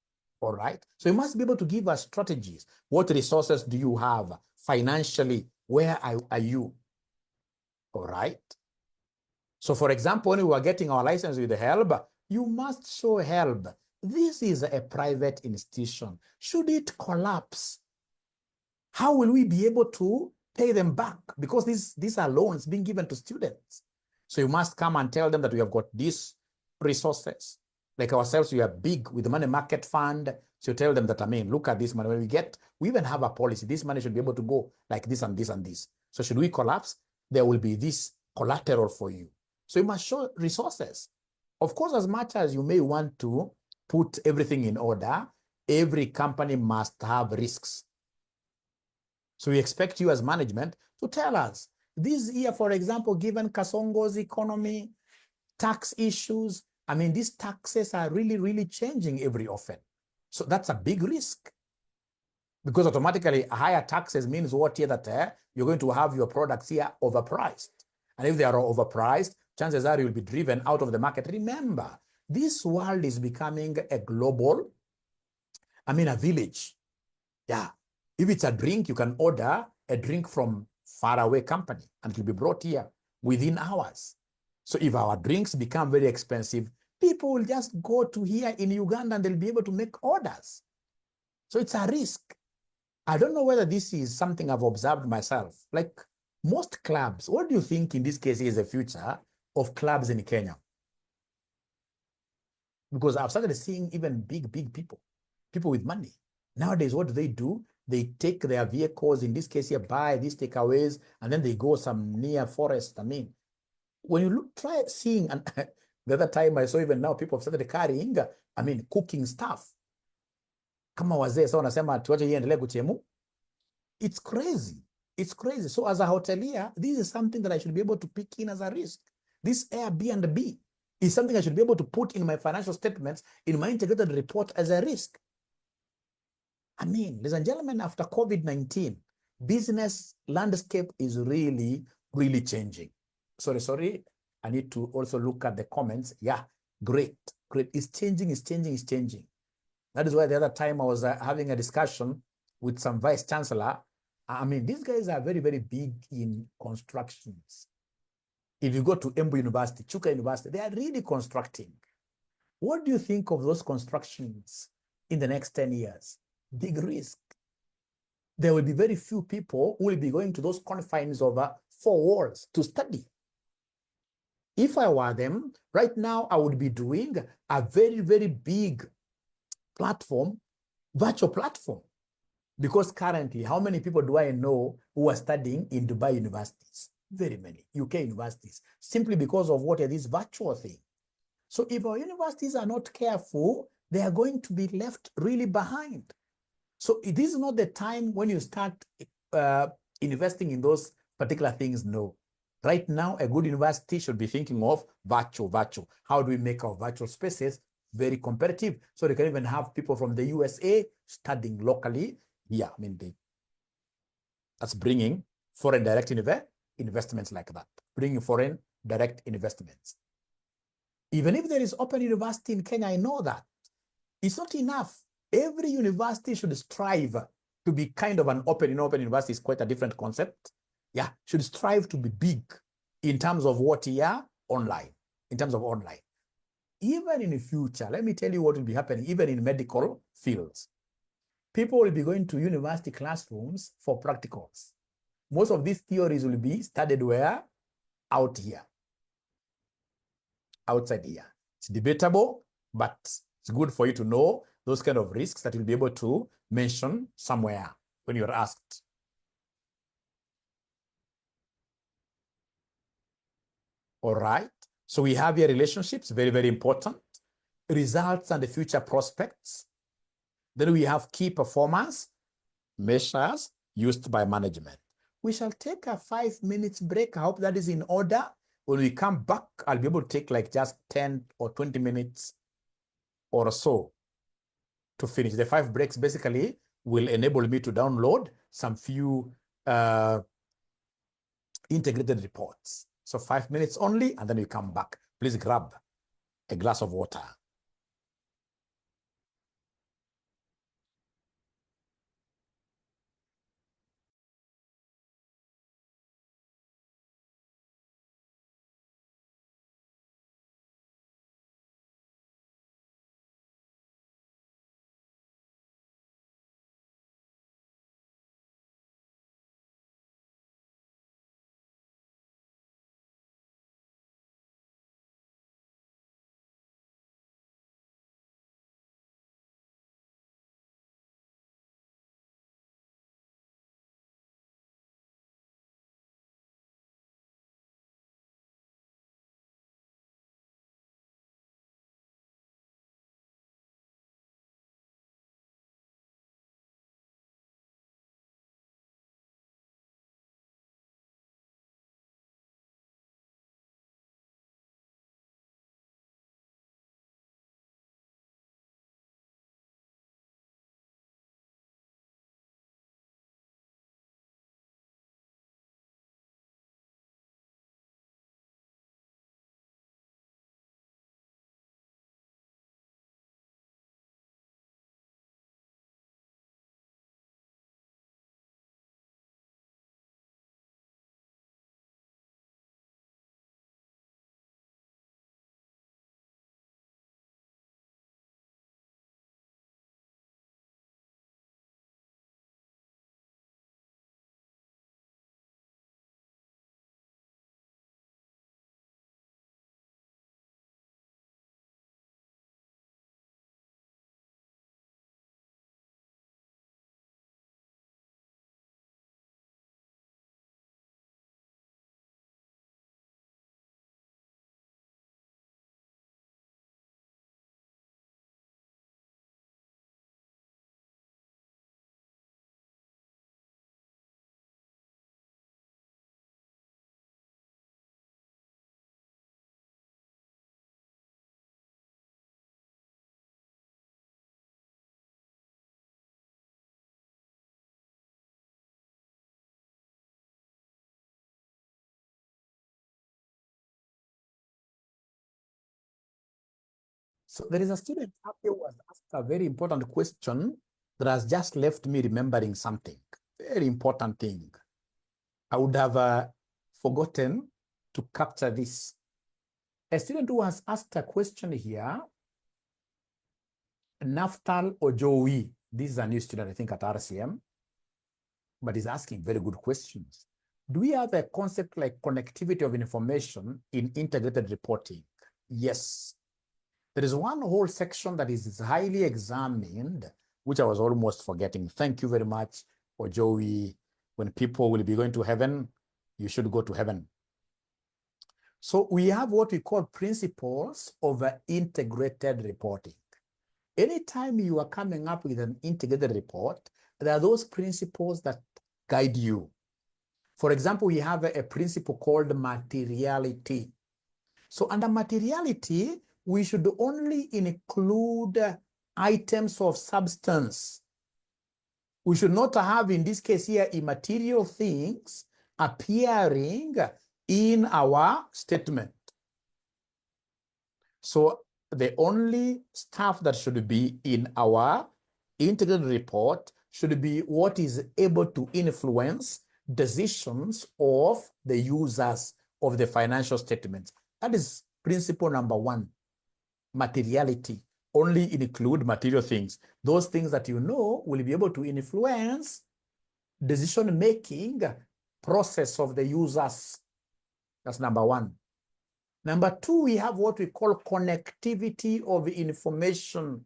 Speaker 1: all right? So you must be able to give us strategies. What resources do you have financially? Where are you, all right? So for example, when we were getting our license with the HELB, you must show HELB. This is a private institution. Should it collapse, how will we be able to pay them back? Because these are loans being given to students. So you must come and tell them that we have got these resources. Like ourselves, we are big with the money market fund. So you tell them that, I mean, look at this money. When we even have a policy. This money should be able to go like this and this and this. So should we collapse, there will be this collateral for you. So you must show resources. Of course, as much as you may want to put everything in order, every company must have risks. So we expect you as management to tell us, this year, for example, given Kasongo's economy, tax issues, I mean, these taxes are really, really changing every often. So that's a big risk. Because automatically higher taxes means what here that you're going to have your products here overpriced. And if they are overpriced, chances are you'll be driven out of the market. Remember, this world is becoming a global, I mean, a village. Yeah. If it's a drink, you can order a drink from faraway company and it will be brought here within hours. So if our drinks become very expensive, people will just go to here in Uganda and they'll be able to make orders. So it's a risk. I don't know whether this is something I've observed myself. Like most clubs, what do you think in this case is the future of clubs in Kenya? Because I've started seeing even big people with money. Nowadays, what do? They take their vehicles, in this case here, buy these takeaways, and then they go some near forest. I mean, when you try seeing, and the other time I saw even now people have started carrying, I mean, cooking stuff. Kama wazee, so wanasema tuache iendelee kuchemu. It's crazy. It's crazy. So as a hotelier, this is something that I should be able to pick in as a risk. This Airbnb is something I should be able to put in my financial statements, in my integrated report as a risk. I mean, ladies and gentlemen, after COVID-19, business landscape is really, really changing. Sorry. I need to also look at the comments. Yeah, great. It's changing. That is why the other time I was having a discussion with some vice chancellor. I mean, these guys are very, very big in constructions. If you go to Embu University, Chuka University, they are really constructing. What do you think of those constructions in the next 10 years? Big risk. There will be very few people who will be going to those confines of 4 walls to study. If I were them, right now I would be doing a very, very big platform, virtual platform. Because currently, how many people do I know who are studying in Dubai universities? Very many, UK universities, simply because of what are these virtual things. So if our universities are not careful, they are going to be left really behind. So this is not the time when you start investing in those particular things, no. Right now, a good university should be thinking of virtual. How do we make our virtual spaces very competitive? So they can even have people from the USA studying locally. Yeah, I mean, that's bringing foreign direct investments like that, bringing foreign direct investments. Even if there is open university in Kenya, I know that. It's not enough. Every university should strive to be kind of an open university is quite a different concept. Yeah, should strive to be big in terms of what online, in terms of online. Even in the future, let me tell you what will be happening, even in medical fields. People will be going to university classrooms for practicals. Most of these theories will be studied where? Out here. Outside here. It's debatable, but it's good for you to know those kind of risks that you'll be able to mention somewhere when you're asked. All right. So we have here relationships, very, very important. Results and the future prospects. Then we have key performance measures used by management. We shall take a 5 minutes break. I hope that is in order. When we come back, I'll be able to take like just 10 or 20 minutes or so. to finish. The 5 breaks basically will enable me to download some few integrated reports. So 5 minutes only, and then you come back. Please grab a glass of water. So there is a student up here who has asked a very important question that has just left me remembering something. Very important thing. I would have forgotten to capture this. A student who has asked a question here, Naftal Ojowi. This is a new student, I think, at RCM, but he's asking very good questions. Do we have a concept like connectivity of information in integrated reporting? Yes. There is one whole section that is highly examined, which I was almost forgetting. Thank you very much, Ojowi. When people will be going to heaven, you should go to heaven. So we have what we call principles of integrated reporting. Anytime you are coming up with an integrated report, there are those principles that guide you. For example, we have a principle called materiality. So under materiality, we should only include items of substance. We should not have, in this case here, immaterial things appearing in our statement. So the only stuff that should be in our integrated report should be what is able to influence decisions of the users of the financial statements. That is principle number 1, materiality. Only include material things. Those things that you know will be able to influence decision-making process of the users. That's number 1. Number 2, we have what we call connectivity of information.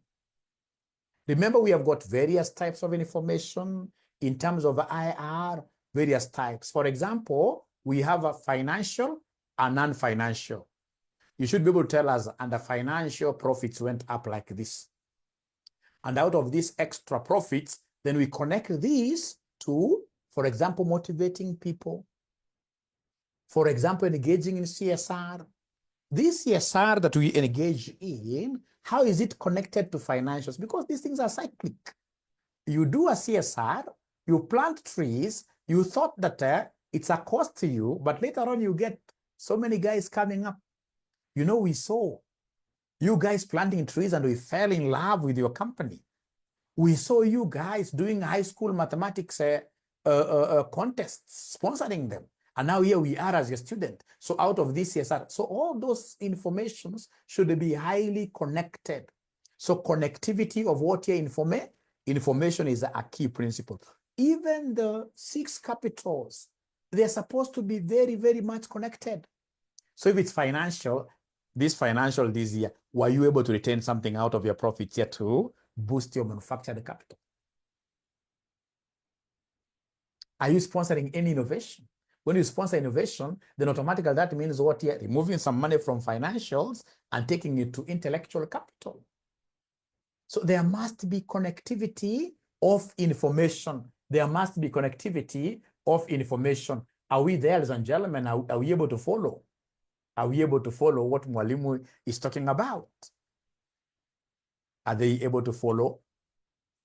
Speaker 1: Remember, we have got various types of information in terms of IR, various types. For example, we have a financial and non-financial. You should be able to tell us, and the financial profits went up like this. And out of these extra profits, then we connect these to, for example, motivating people. For example, engaging in CSR. this CSR that we engage in, how is it connected to financials? Because these things are cyclic. You do a CSR, you plant trees, you thought that it's a cost to you, but later on you get so many guys coming up. You know, we saw you guys planting trees and we fell in love with your company. We saw you guys doing high school mathematics contests, sponsoring them. And now here we are as a student. So out of this CSR, so all those informations should be highly connected. So connectivity of what here information is a key principle. Even the 6 capitals, they're supposed to be very, very much connected. So if it's financial, this year, were you able to retain something out of your profits here to boost your manufactured capital? Are you sponsoring any innovation? When you sponsor innovation, then automatically that means what here? Removing some money from financials and taking it to intellectual capital. So there must be connectivity of information. There must be connectivity of information. Are we there, ladies and gentlemen? Are we able to follow? Are we able to follow what Mwalimu is talking about? Are they able to follow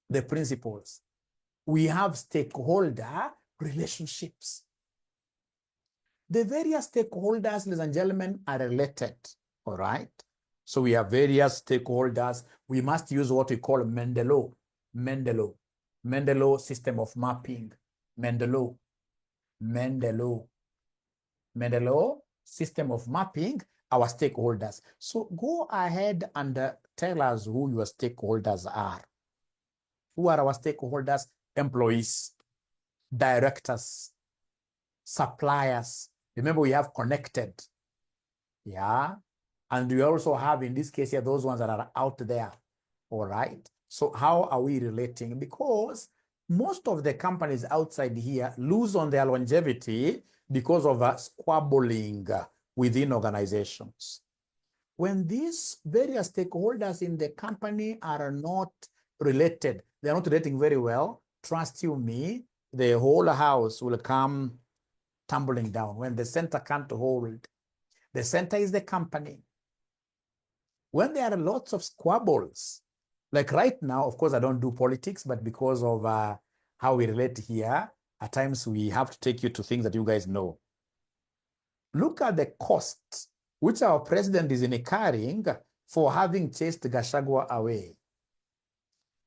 Speaker 1: the principles? We have stakeholder relationships. The various stakeholders, ladies and gentlemen, are related, all right? So we have various stakeholders. We must use what we call Mendeley system of mapping. Mendeley system of mapping our stakeholders. So go ahead and tell us who your stakeholders are. Who are our stakeholders? Employees, directors, suppliers. Remember, we have connected. Yeah. And we also have, in this case here, those ones that are out there. All right. So how are we relating? Because most of the companies outside here lose on their longevity because of squabbling within organizations. When these various stakeholders in the company are not related, they're not relating very well, trust you me, the whole house will come tumbling down. When the center can't hold, the center is the company. When there are lots of squabbles, like right now, of course, I don't do politics, but because of how we relate here, at times we have to take you to things that you guys know. Look at the cost which our president is incurring for having chased Gachagua away.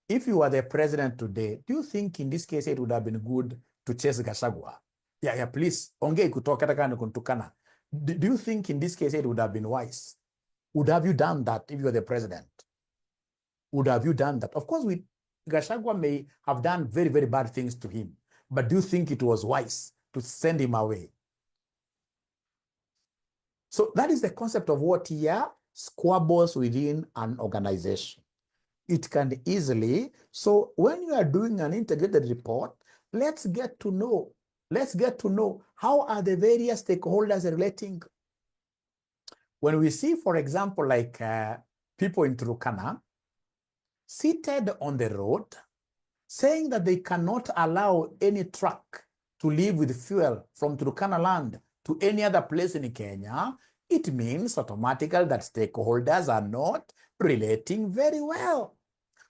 Speaker 1: If you were the president today, do you think in this case it would have been good to chase Gachagua? Yeah, please. Do you think in this case it would have been wise? Would have you done that if you were the president? Would have you done that? Of course, Gachagua may have done very, very bad things to him, but do you think it was wise to send him away? So that is the concept of what here squabbles within an organization. It can easily, so when you are doing an integrated report, let's get to know how are the various stakeholders relating. When we see, for example, like people in Turkana seated on the road saying that they cannot allow any truck to leave with fuel from Turkana land to any other place in Kenya, it means automatically that stakeholders are not relating very well.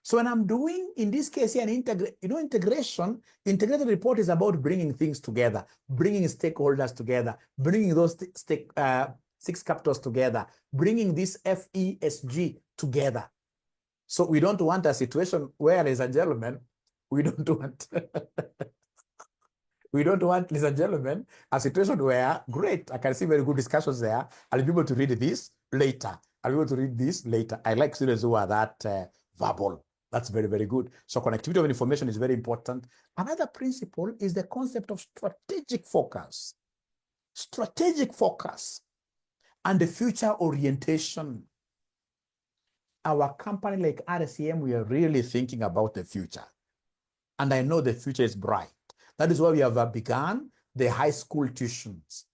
Speaker 1: So when I'm doing, in this case here, integration, integrated report is about bringing things together, bringing stakeholders together, bringing those 6 capitals together, bringing this FESG together. So we don't want a situation where, ladies and gentlemen, we don't want ladies and gentlemen, a situation where, great, I can see very good discussions there. I'll be able to read this later. I like students who are that verbal. That's very, very good. So connectivity of information is very important. Another principle is the concept of strategic focus. Strategic focus and the future orientation. Our company like RCM, we are really thinking about the future. And I know the future is bright. That is why we have begun the high school tuitions.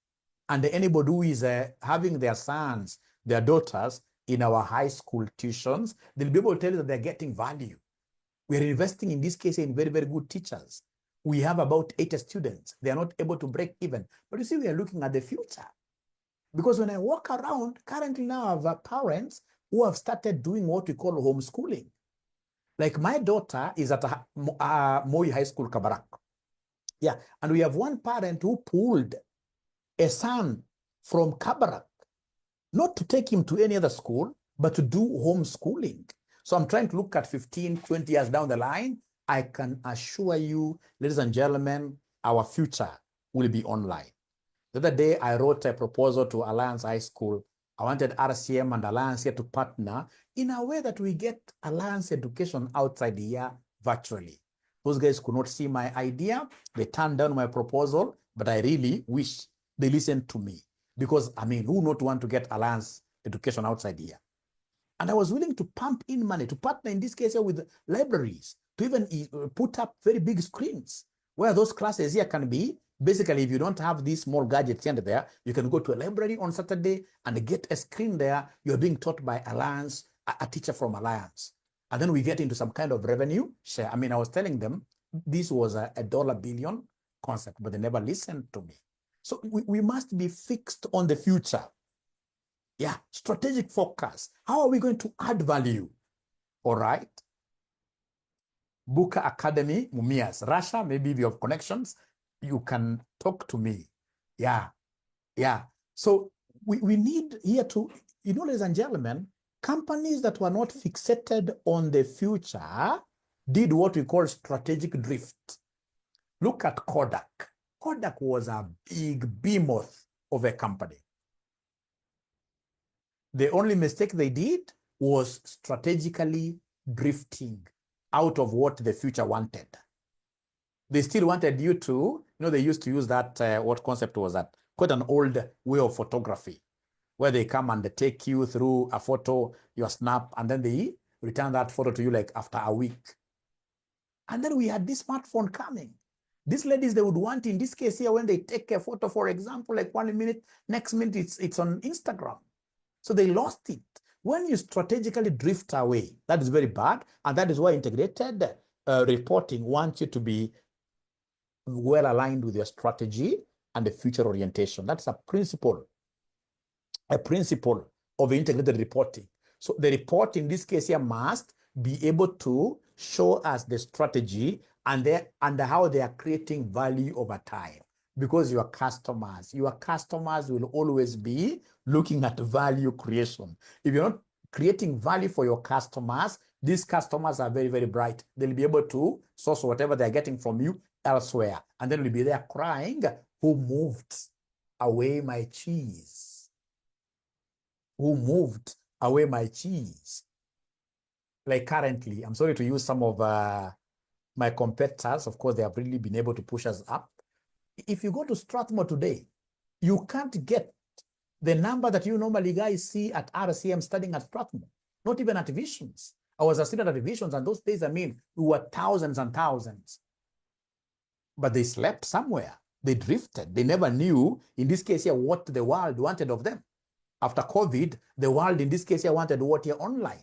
Speaker 1: And anybody who is having their sons, their daughters in our high school tuitions, they'll be able to tell you that they're getting value. We are investing in this case in very, very good teachers. We have about 80 students. They are not able to break even. But you see, we are looking at the future. Because when I walk around, currently now I have parents who have started doing what we call homeschooling. Like my daughter is at Moi High School, Kabarak. Yeah, and we have one parent who pulled a son from Kabarak, not to take him to any other school, but to do homeschooling. So I'm trying to look at 15, 20 years down the line. I can assure you, ladies and gentlemen, our future will be online. The other day, I wrote a proposal to Alliance High School. I wanted RCM and Alliance here to partner in a way that we get Alliance education outside here virtually. Those guys could not see my idea. They turned down my proposal, but I really wish they listened to me. Because, I mean, who would not want to get Alliance education outside here? And I was willing to pump in money, to partner in this case here with libraries, to even put up very big screens where those classes here can be. Basically, if you don't have these small gadgets here and there, you can go to a library on Saturday and get a screen there. You're being taught by Alliance, a teacher from Alliance. And then we get into some kind of revenue share. I mean, I was telling them this was a $1 billion concept, but they never listened to me. So we must be fixed on the future. Yeah, strategic focus. How are we going to add value? All right. Buka Academy, Mumias, Russia, maybe if you have connections, you can talk to me. Yeah, yeah. So we need here to, ladies and gentlemen, companies that were not fixated on the future did what we call strategic drift. Look at Kodak. Kodak was a big behemoth of a company. The only mistake they did was strategically drifting out of what the future wanted. They still wanted you to, they used to use that, what concept was that? Quite an old way of photography, where they come and they take you through a photo, your snap, and then they return that photo to you like after a week. And then we had this smartphone coming. These ladies, they would want, in this case here, when they take a photo, for example, like 1 minute, next minute it's on Instagram. So they lost it. When you strategically drift away, that is very bad. And that is why integrated reporting wants you to be well aligned with your strategy and the future orientation. That's a principle of integrated reporting. So the report in this case here must be able to show us the strategy and how they are creating value over time. Because your customers will always be looking at value creation. If you're not creating value for your customers, these customers are very, very bright. They'll be able to source whatever they're getting from you elsewhere. And then we'll be there crying, who moved away my cheese? Who moved away my cheese? Like currently, I'm sorry to use some of my competitors. Of course, they have really been able to push us up. If you go to Strathmore today, you can't get the number that you normally guys see at RCM studying at Strathmore, not even at Visions. I was a student at Visions, and those days, we were thousands and thousands. But they slept somewhere. They drifted. They never knew, in this case here, what the world wanted of them. After COVID, the world, in this case here, wanted what here online.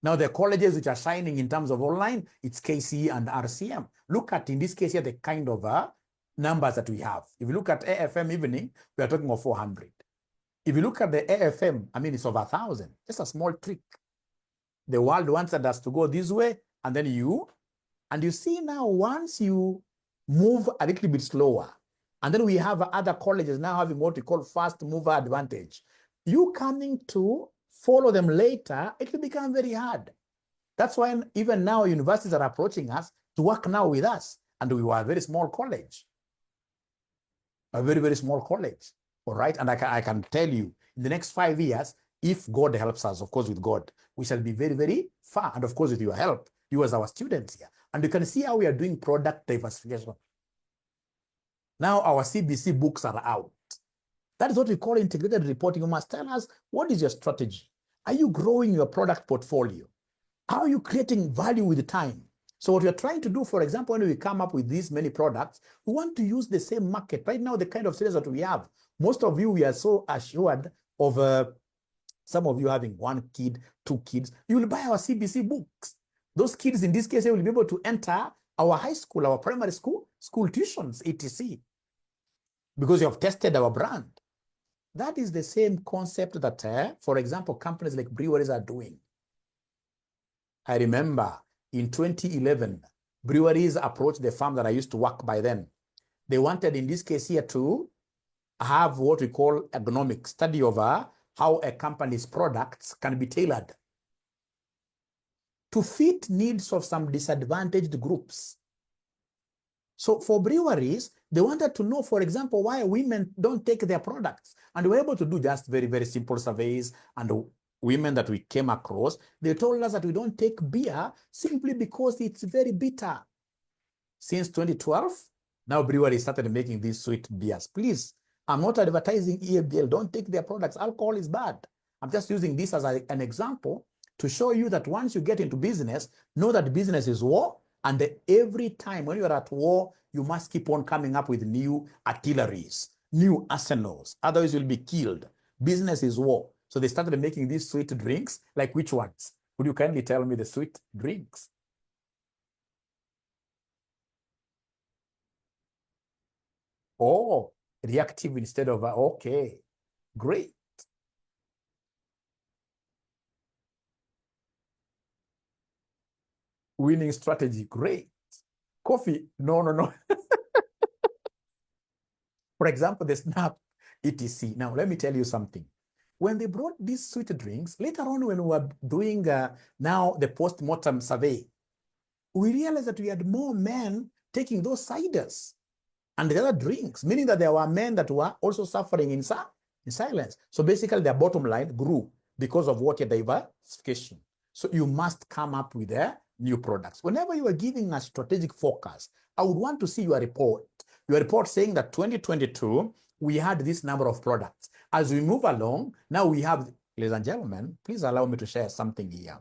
Speaker 1: Now, the colleges which are shining in terms of online, it's KC and RCM. Look at, in this case here, the kind of numbers that we have. If you look at AFM evening, we are talking of 400. If you look at the AFM, it's over 1,000. Just a small trick. The world wanted us to go this way, and then you see now, once you move a little bit slower, and then we have other colleges now having what we call fast mover advantage. You coming to follow them later, it will become very hard. That's why even now universities are approaching us to work now with us. And we were a very small college. A very, very small college. All right. And I can tell you, in the next 5 years, if God helps us, of course, with God, we shall be very, very far. And of course, with your help, you as our students here. And you can see how we are doing product diversification. Now our CBC books are out. That is what we call integrated reporting. You must tell us, what is your strategy? Are you growing your product portfolio? How are you creating value with time? So what we are trying to do, for example, when we come up with these many products, we want to use the same market. Right now, the kind of sales that we have, most of you, we are so assured of some of you having 1 kid, 2 kids. You will buy our CBC books. Those kids, in this case, they will be able to enter our high school, our primary school, school tuitions, etc. Because you have tested our brand. That is the same concept that, for example, companies like breweries are doing. I remember in 2011, breweries approached the farm that I used to work by then. They wanted, in this case here, to have what we call ergonomic study over how a company's products can be tailored to fit needs of some disadvantaged groups. So for breweries, they wanted to know, for example, why women don't take their products. And we were able to do just very, very simple surveys. And women that we came across, they told us that we don't take beer simply because it's very bitter. Since 2012, now breweries started making these sweet beers. Please, I'm not advertising EABL. Don't take their products. Alcohol is bad. I'm just using this as an example to show you that once you get into business, know that business is war. And every time when you're at war, you must keep on coming up with new artilleries, new arsenals. Otherwise, you'll be killed. Business is war. So they started making these sweet drinks. Like which ones? Would you kindly tell me the sweet drinks? Oh, reactive instead of, okay, great. Winning strategy, great. Coffee, no. For example, the Snap, etc. Now, let me tell you something. When they brought these sweet drinks, later on when we were doing now the post-mortem survey, we realized that we had more men taking those ciders and the other drinks, meaning that there were men that were also suffering in silence. So basically, their bottom line grew because of water diversification. So you must come up with new products. Whenever you are giving a strategic focus, I would want to see your report. Your report saying that 2022, we had this number of products. As we move along, now we have, ladies and gentlemen, please allow me to share something here.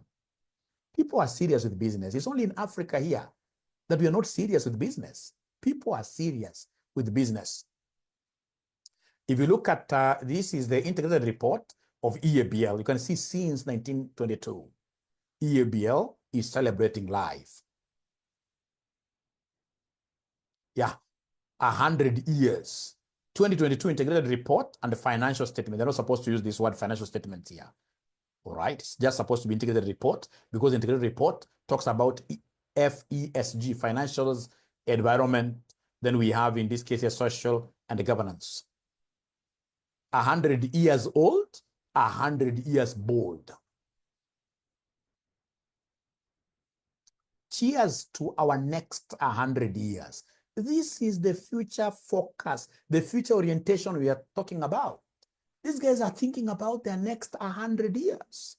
Speaker 1: People are serious with business. It's only in Africa here that we are not serious with business. People are serious with business. If you look at, this is the integrated report of EABL. You can see since 1922, EABL is celebrating life. Yeah, 100 years. 2022 integrated report and the financial statement. They're not supposed to use this word financial statement here. All right, it's just supposed to be integrated report because the integrated report talks about FESG, financials, environment. Then we have, in this case, social and the governance. 100 years old, 100 years bold. Cheers to our next 100 years. This is the future focus, the future orientation we are talking about. These guys are thinking about their next 100 years.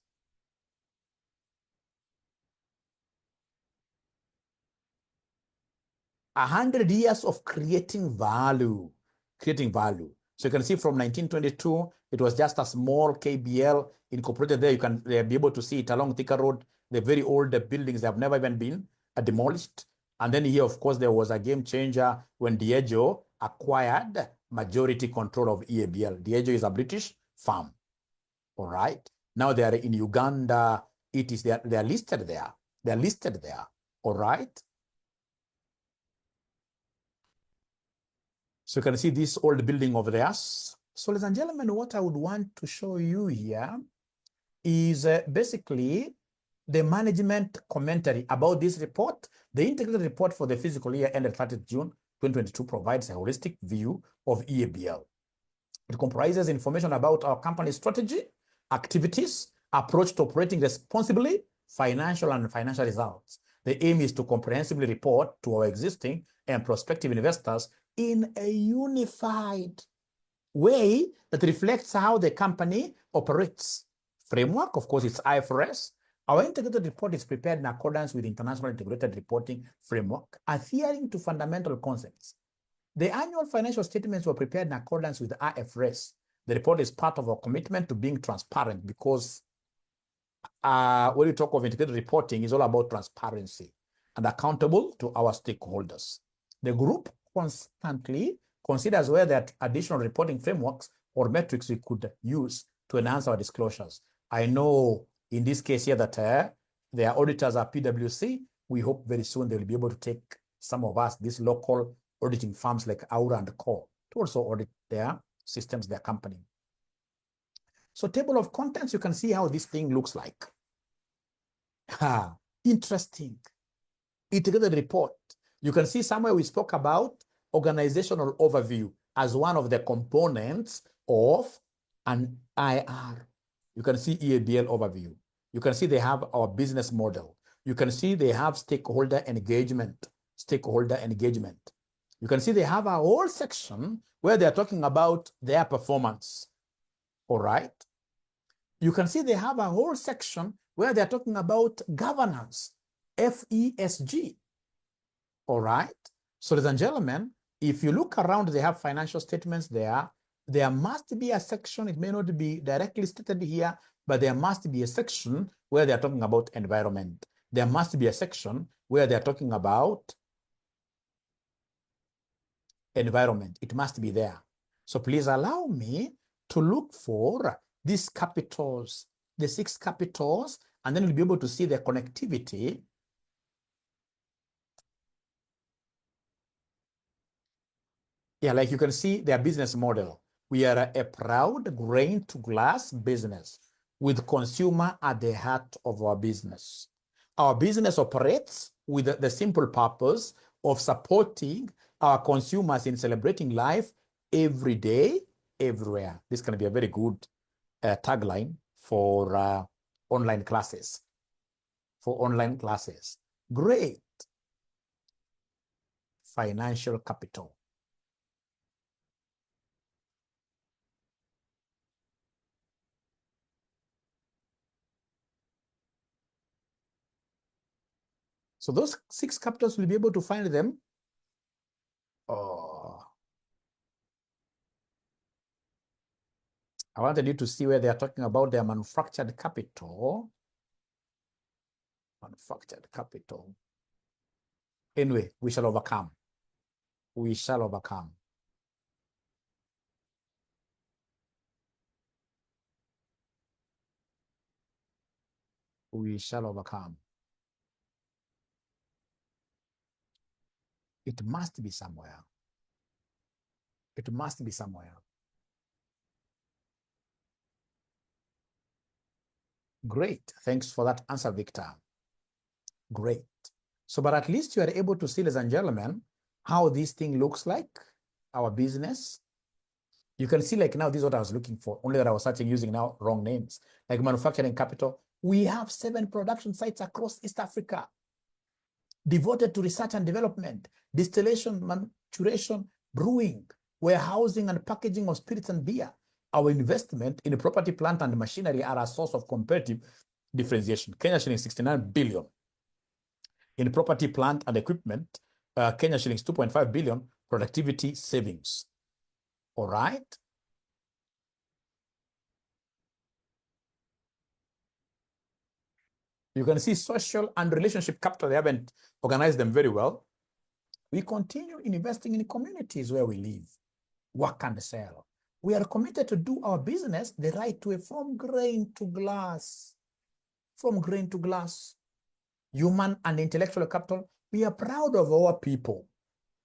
Speaker 1: A 100 years of creating value. So you can see from 1922, it was just a small KBL incorporated there. You can be able to see it along Thika Road, the very old buildings that have never even been demolished. And then here, of course, there was a game changer when Diageo acquired majority control of EABL. Diageo is a British firm. All right. Now they are in Uganda. They are listed there. They are listed there. All right. So you can see this old building over there. So, ladies and gentlemen, what I would want to show you here is basically the management commentary about this report. The integrated report for the fiscal year ended 30th June 2022 provides a holistic view of EABL. It comprises information about our company's strategy, activities, approach to operating responsibly, financial and financial results. The aim is to comprehensively report to our existing and prospective investors in a unified way that reflects how the company operates. Framework, of course, it's IFRS. Our integrated report is prepared in accordance with International Integrated Reporting Framework, adhering to fundamental concepts. The annual financial statements were prepared in accordance with IFRS. The report is part of our commitment to being transparent because when you talk of integrated reporting, it's all about transparency and accountable to our stakeholders. The group constantly considers whether there are additional reporting frameworks or metrics we could use to enhance our disclosures. I know in this case here that their auditors are PwC. We hope very soon they will be able to take some of us, these local auditing firms like AURA and CORE, to also audit their systems, their company. So table of contents, you can see how this thing looks like. Interesting. Integrated report. You can see somewhere we spoke about organizational overview as one of the components of an IR. You can see EABL overview. You can see they have our business model. You can see they have stakeholder engagement. Stakeholder engagement. You can see they have a whole section where they're talking about their performance. All right. You can see they have a whole section where they're talking about governance, FESG. All right. So, ladies and gentlemen, if you look around, they have financial statements there. There must be a section, it may not be directly stated here, but there must be a section where they're talking about environment. There must be a section where they're talking about environment. It must be there. So please allow me to look for these capitals, the 6 capitals, and then you'll be able to see the connectivity. Yeah, like you can see their business model. We are a proud grain to glass business with consumer at the heart of our business. Our business operates with the simple purpose of supporting our consumers in celebrating life every day, everywhere. This can be a very good tagline for online classes. Great. Financial capital. So those 6 capitals will be able to find them. I wanted you to see where they are talking about their manufactured capital. Manufactured capital. Anyway, we shall overcome. We shall overcome. We shall overcome. It must be somewhere. It must be somewhere. Great. Thanks for that answer, Victor. Great. So, but at least you are able to see, ladies and gentlemen, how this thing looks like, our business. You can see, like, now this is what I was looking for, only that I was searching using now wrong names. Like manufacturing capital, we have 7 production sites across East Africa devoted to research and development, distillation, maturation, brewing, warehousing and packaging of spirits and beer. Our investment in property, plant and machinery are a source of competitive differentiation. Kenya shillings 69 billion. In property, plant and equipment, Kenya shillings 2.5 billion productivity savings. All right. You can see social and relationship capital. They haven't organized them very well. We continue investing in communities where we live, work and sell. We are committed to do our business the right way from grain to glass. From grain to glass. Human and intellectual capital. We are proud of our people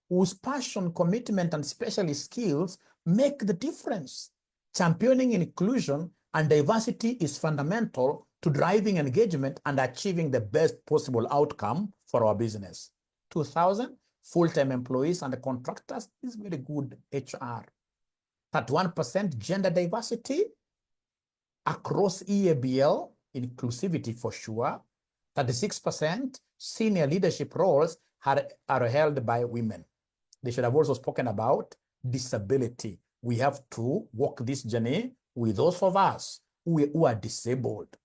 Speaker 1: whose passion, commitment, and specialist skills make the difference. Championing inclusion and diversity is fundamental to driving engagement and achieving the best possible outcome for our business. 2,000 full-time employees and contractors is very good HR. 31% gender diversity across EABL, inclusivity for sure. 36% senior leadership roles are held by women. They should have also spoken about disability. We have to walk this journey with those of us who are disabled.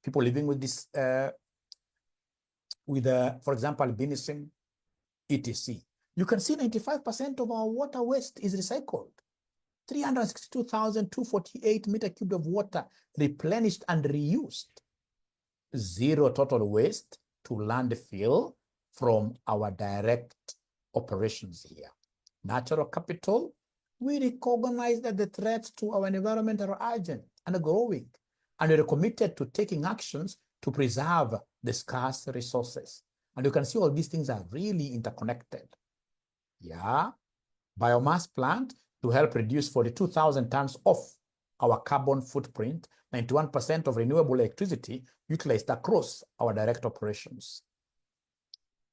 Speaker 1: People living with this, for example, albinism, etc. You can see 95% of our water waste is recycled. 362,248 meter cubed of water replenished and reused. 0 total waste to landfill from our direct operations here. Natural capital, we recognize that the threats to our environment are urgent and growing, and we are committed to taking actions to preserve the scarce resources. And you can see all these things are really interconnected. Yeah. Biomass plant to help reduce 42,000 tons of our carbon footprint, 91% of renewable electricity utilized across our direct operations.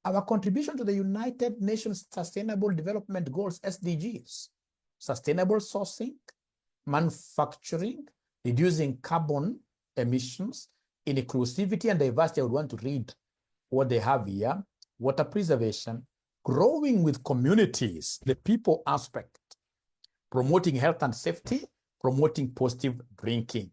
Speaker 1: Our contribution to the United Nations Sustainable Development Goals, SDGs, sustainable sourcing, manufacturing, reducing carbon emissions, inclusivity and diversity. I would want to read what they have here. Water preservation, growing with communities, the people aspect, promoting health and safety, promoting positive drinking.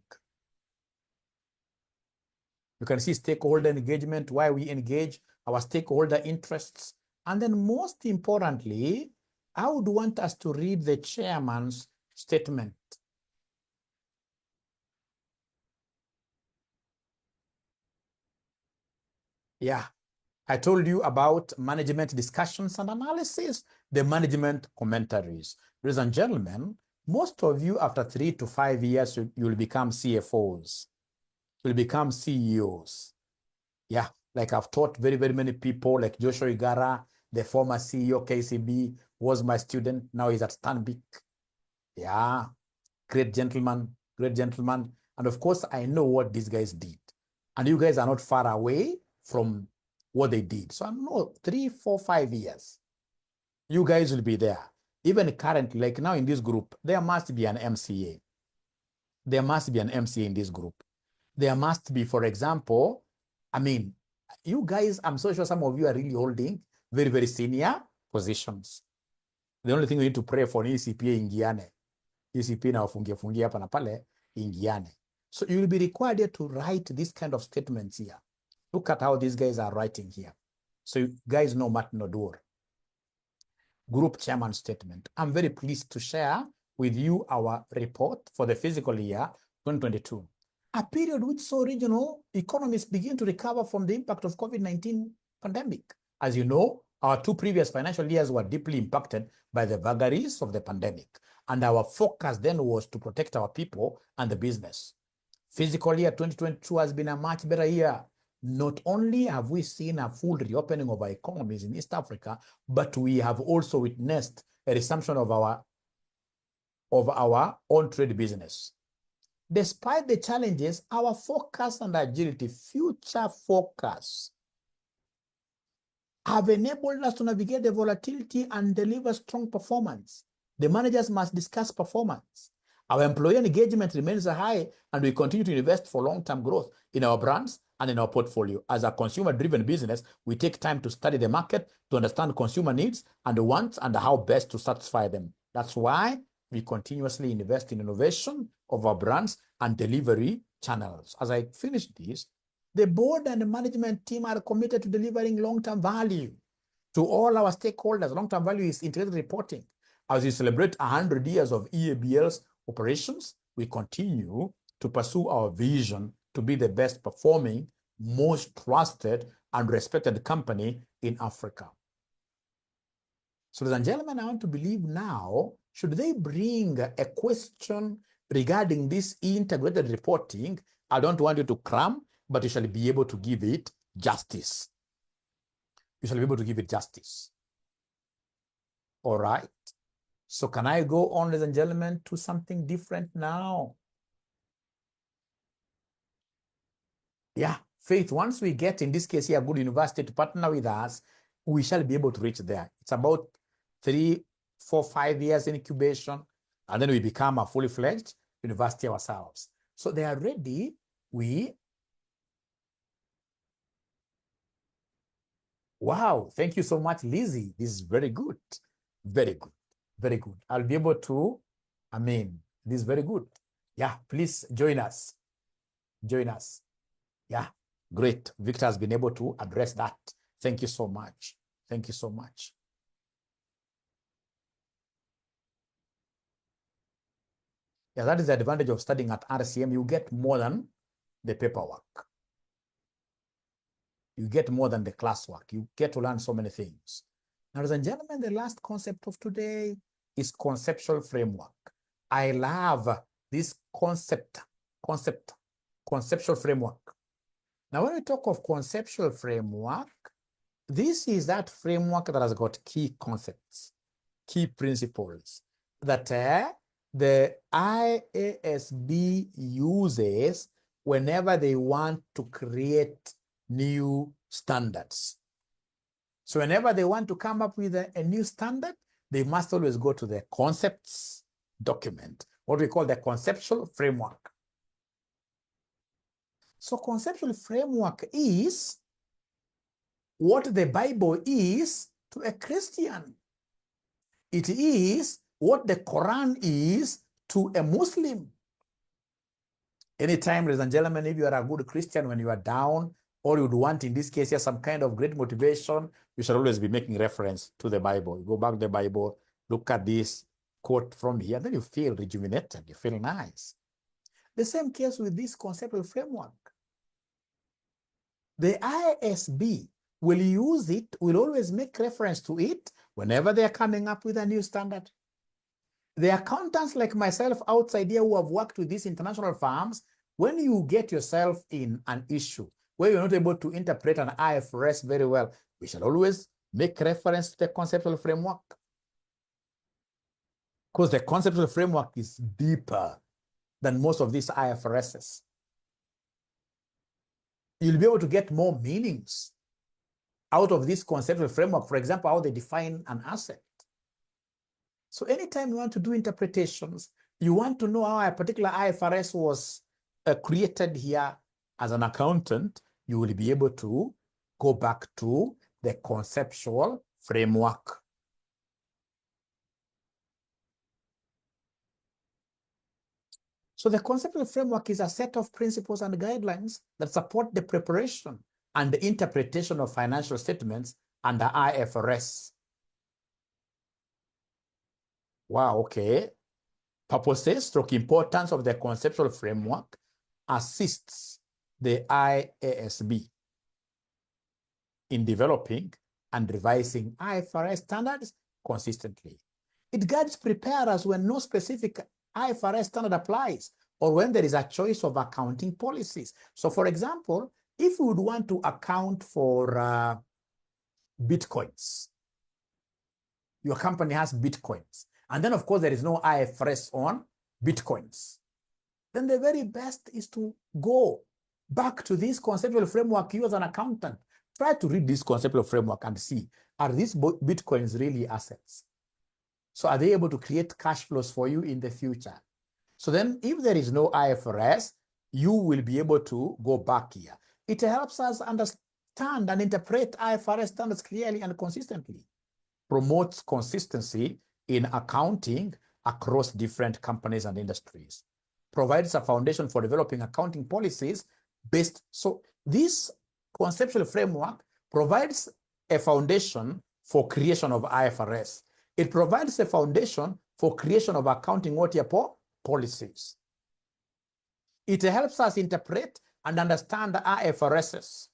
Speaker 1: You can see stakeholder engagement, why we engage, our stakeholder interests. And then most importantly, I would want us to read the chairman's statement. Yeah, I told you about management discussions and analysis, the management commentaries. Ladies and gentlemen, most of you after 3 to 5 years, you will become CFOs. You'll become CEOs. Yeah, like I've taught very, very many people, like Joshua Igara, the former CEO, KCB, was my student. Now he's at Stanbic. Yeah, great gentleman, great gentleman. And of course, I know what these guys did. And you guys are not far away from what they did. So I know 3, 4, 5 years, you guys will be there. Even currently, like now in this group, there must be an MCA. There must be an MCA in this group. There must be, for example, I mean, you guys, I'm so sure some of you are really holding very, very senior positions. The only thing we need to pray for is CPA ingiane. CPA na fungia hapa na pale ingiane. So you will be required to write this kind of statements here. Look at how these guys are writing here. So you guys know Martin Odur. Group chairman statement. I'm very pleased to share with you our report for the fiscal year 2022. A period which saw regional economies begin to recover from the impact of COVID-19 pandemic. As you know, our 2 previous financial years were deeply impacted by the vagaries of the pandemic. And our focus then was to protect our people and the business. Fiscal year 2022 has been a much better year. Not only have we seen a full reopening of our economies in East Africa, but we have also witnessed a resumption of our own trade business. Despite the challenges, our focus and agility, future focus, have enabled us to navigate the volatility and deliver strong performance. The managers must discuss performance. Our employee engagement remains high, and we continue to invest for long-term growth in our brands and in our portfolio. As a consumer-driven business, we take time to study the market, to understand consumer needs and wants and how best to satisfy them. That's why we continuously invest in innovation of our brands and delivery channels. As I finish this, the board and the management team are committed to delivering long-term value to all our stakeholders. Long-term value is integrated reporting. As we celebrate 100 years of EABL's operations, we continue to pursue our vision to be the best performing, most trusted and respected company in Africa. So, ladies and gentlemen, I want to believe now, should they bring a question regarding this integrated reporting, I don't want you to cram, but you shall be able to give it justice. You shall be able to give it justice. All right. So can I go on, ladies and gentlemen, to something different now? Yeah, Faith, once we get, in this case here, a good university to partner with us, we shall be able to reach there. It's about 3, 4, 5 years in incubation, and then we become a fully fledged university ourselves. So they are ready. Wow, thank you so much, Lizzie. This is very good. Very good. Very good. I'll be able to, this is very good. Yeah, please join us. Join us. Yeah, great. Victor has been able to address that. Thank you so much. Thank you so much. Yeah, that is the advantage of studying at RCM. You get more than the paperwork. You get more than the classwork. You get to learn so many things. Now, ladies and gentlemen, the last concept of today is conceptual framework. I love this conceptual framework. Now, when we talk of conceptual framework, this is that framework that has got key concepts, key principles that the IASB uses whenever they want to create new standards. So whenever they want to come up with a new standard, they must always go to the concepts document, what we call the conceptual framework. So conceptual framework is what the Bible is to a Christian. It is what the Quran is to a Muslim. Anytime, ladies and gentlemen, if you are a good Christian, when you are down, or you would want, in this case, here, some kind of great motivation, you should always be making reference to the Bible. You go back to the Bible, look at this quote from here, then you feel rejuvenated, you feel nice. The same case with this conceptual framework. The ISB will use it, will always make reference to it whenever they are coming up with a new standard. The accountants like myself outside here who have worked with these international firms, when you get yourself in an issue where you're not able to interpret an IFRS very well, we shall always make reference to the conceptual framework. Because the conceptual framework is deeper than most of these IFRSs. You'll be able to get more meanings out of this conceptual framework. For example, how they define an asset. So anytime you want to do interpretations, you want to know how a particular IFRS was created here as an accountant, you will be able to go back to the conceptual framework. So the conceptual framework is a set of principles and guidelines that support the preparation and the interpretation of financial statements under IFRS. Wow, okay. Purposes, stroke importance of the conceptual framework assists the IASB in developing and revising IFRS standards consistently. It guides preparers when no specific IFRS standard applies or when there is a choice of accounting policies. So for example, if we would want to account for Bitcoins, your company has Bitcoins, and then of course there is no IFRS on Bitcoins, then the very best is to go back to this conceptual framework. You as an accountant, try to read this conceptual framework and see, are these Bitcoins really assets? So are they able to create cash flows for you in the future? So then if there is no IFRS, you will be able to go back here. It helps us understand and interpret IFRS standards clearly and consistently, promotes consistency in accounting across different companies and industries, provides a foundation for developing accounting policies based. So this conceptual framework provides a foundation for creation of IFRS. It provides a foundation for creation of accounting policies. It helps us interpret and understand the IFRSs.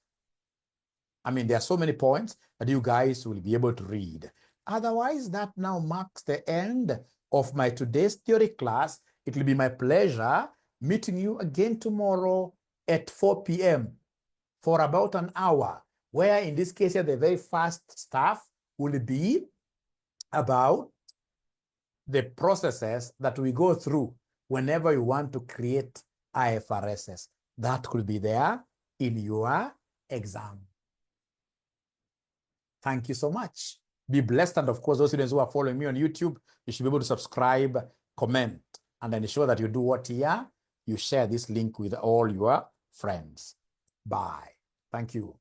Speaker 1: I mean, there are so many points that you guys will be able to read. Otherwise, that now marks the end of my today's theory class. It will be my pleasure meeting you again tomorrow at 4 p.m. for about an hour, where in this case, the very first stuff will be about the processes that we go through whenever you want to create IFRSs. That could be there in your exam. Thank you so much. Be blessed. And of course, those students who are following me on YouTube, you should be able to subscribe, comment, and ensure that you do what here? You share this link with all your friends. Bye. Thank you.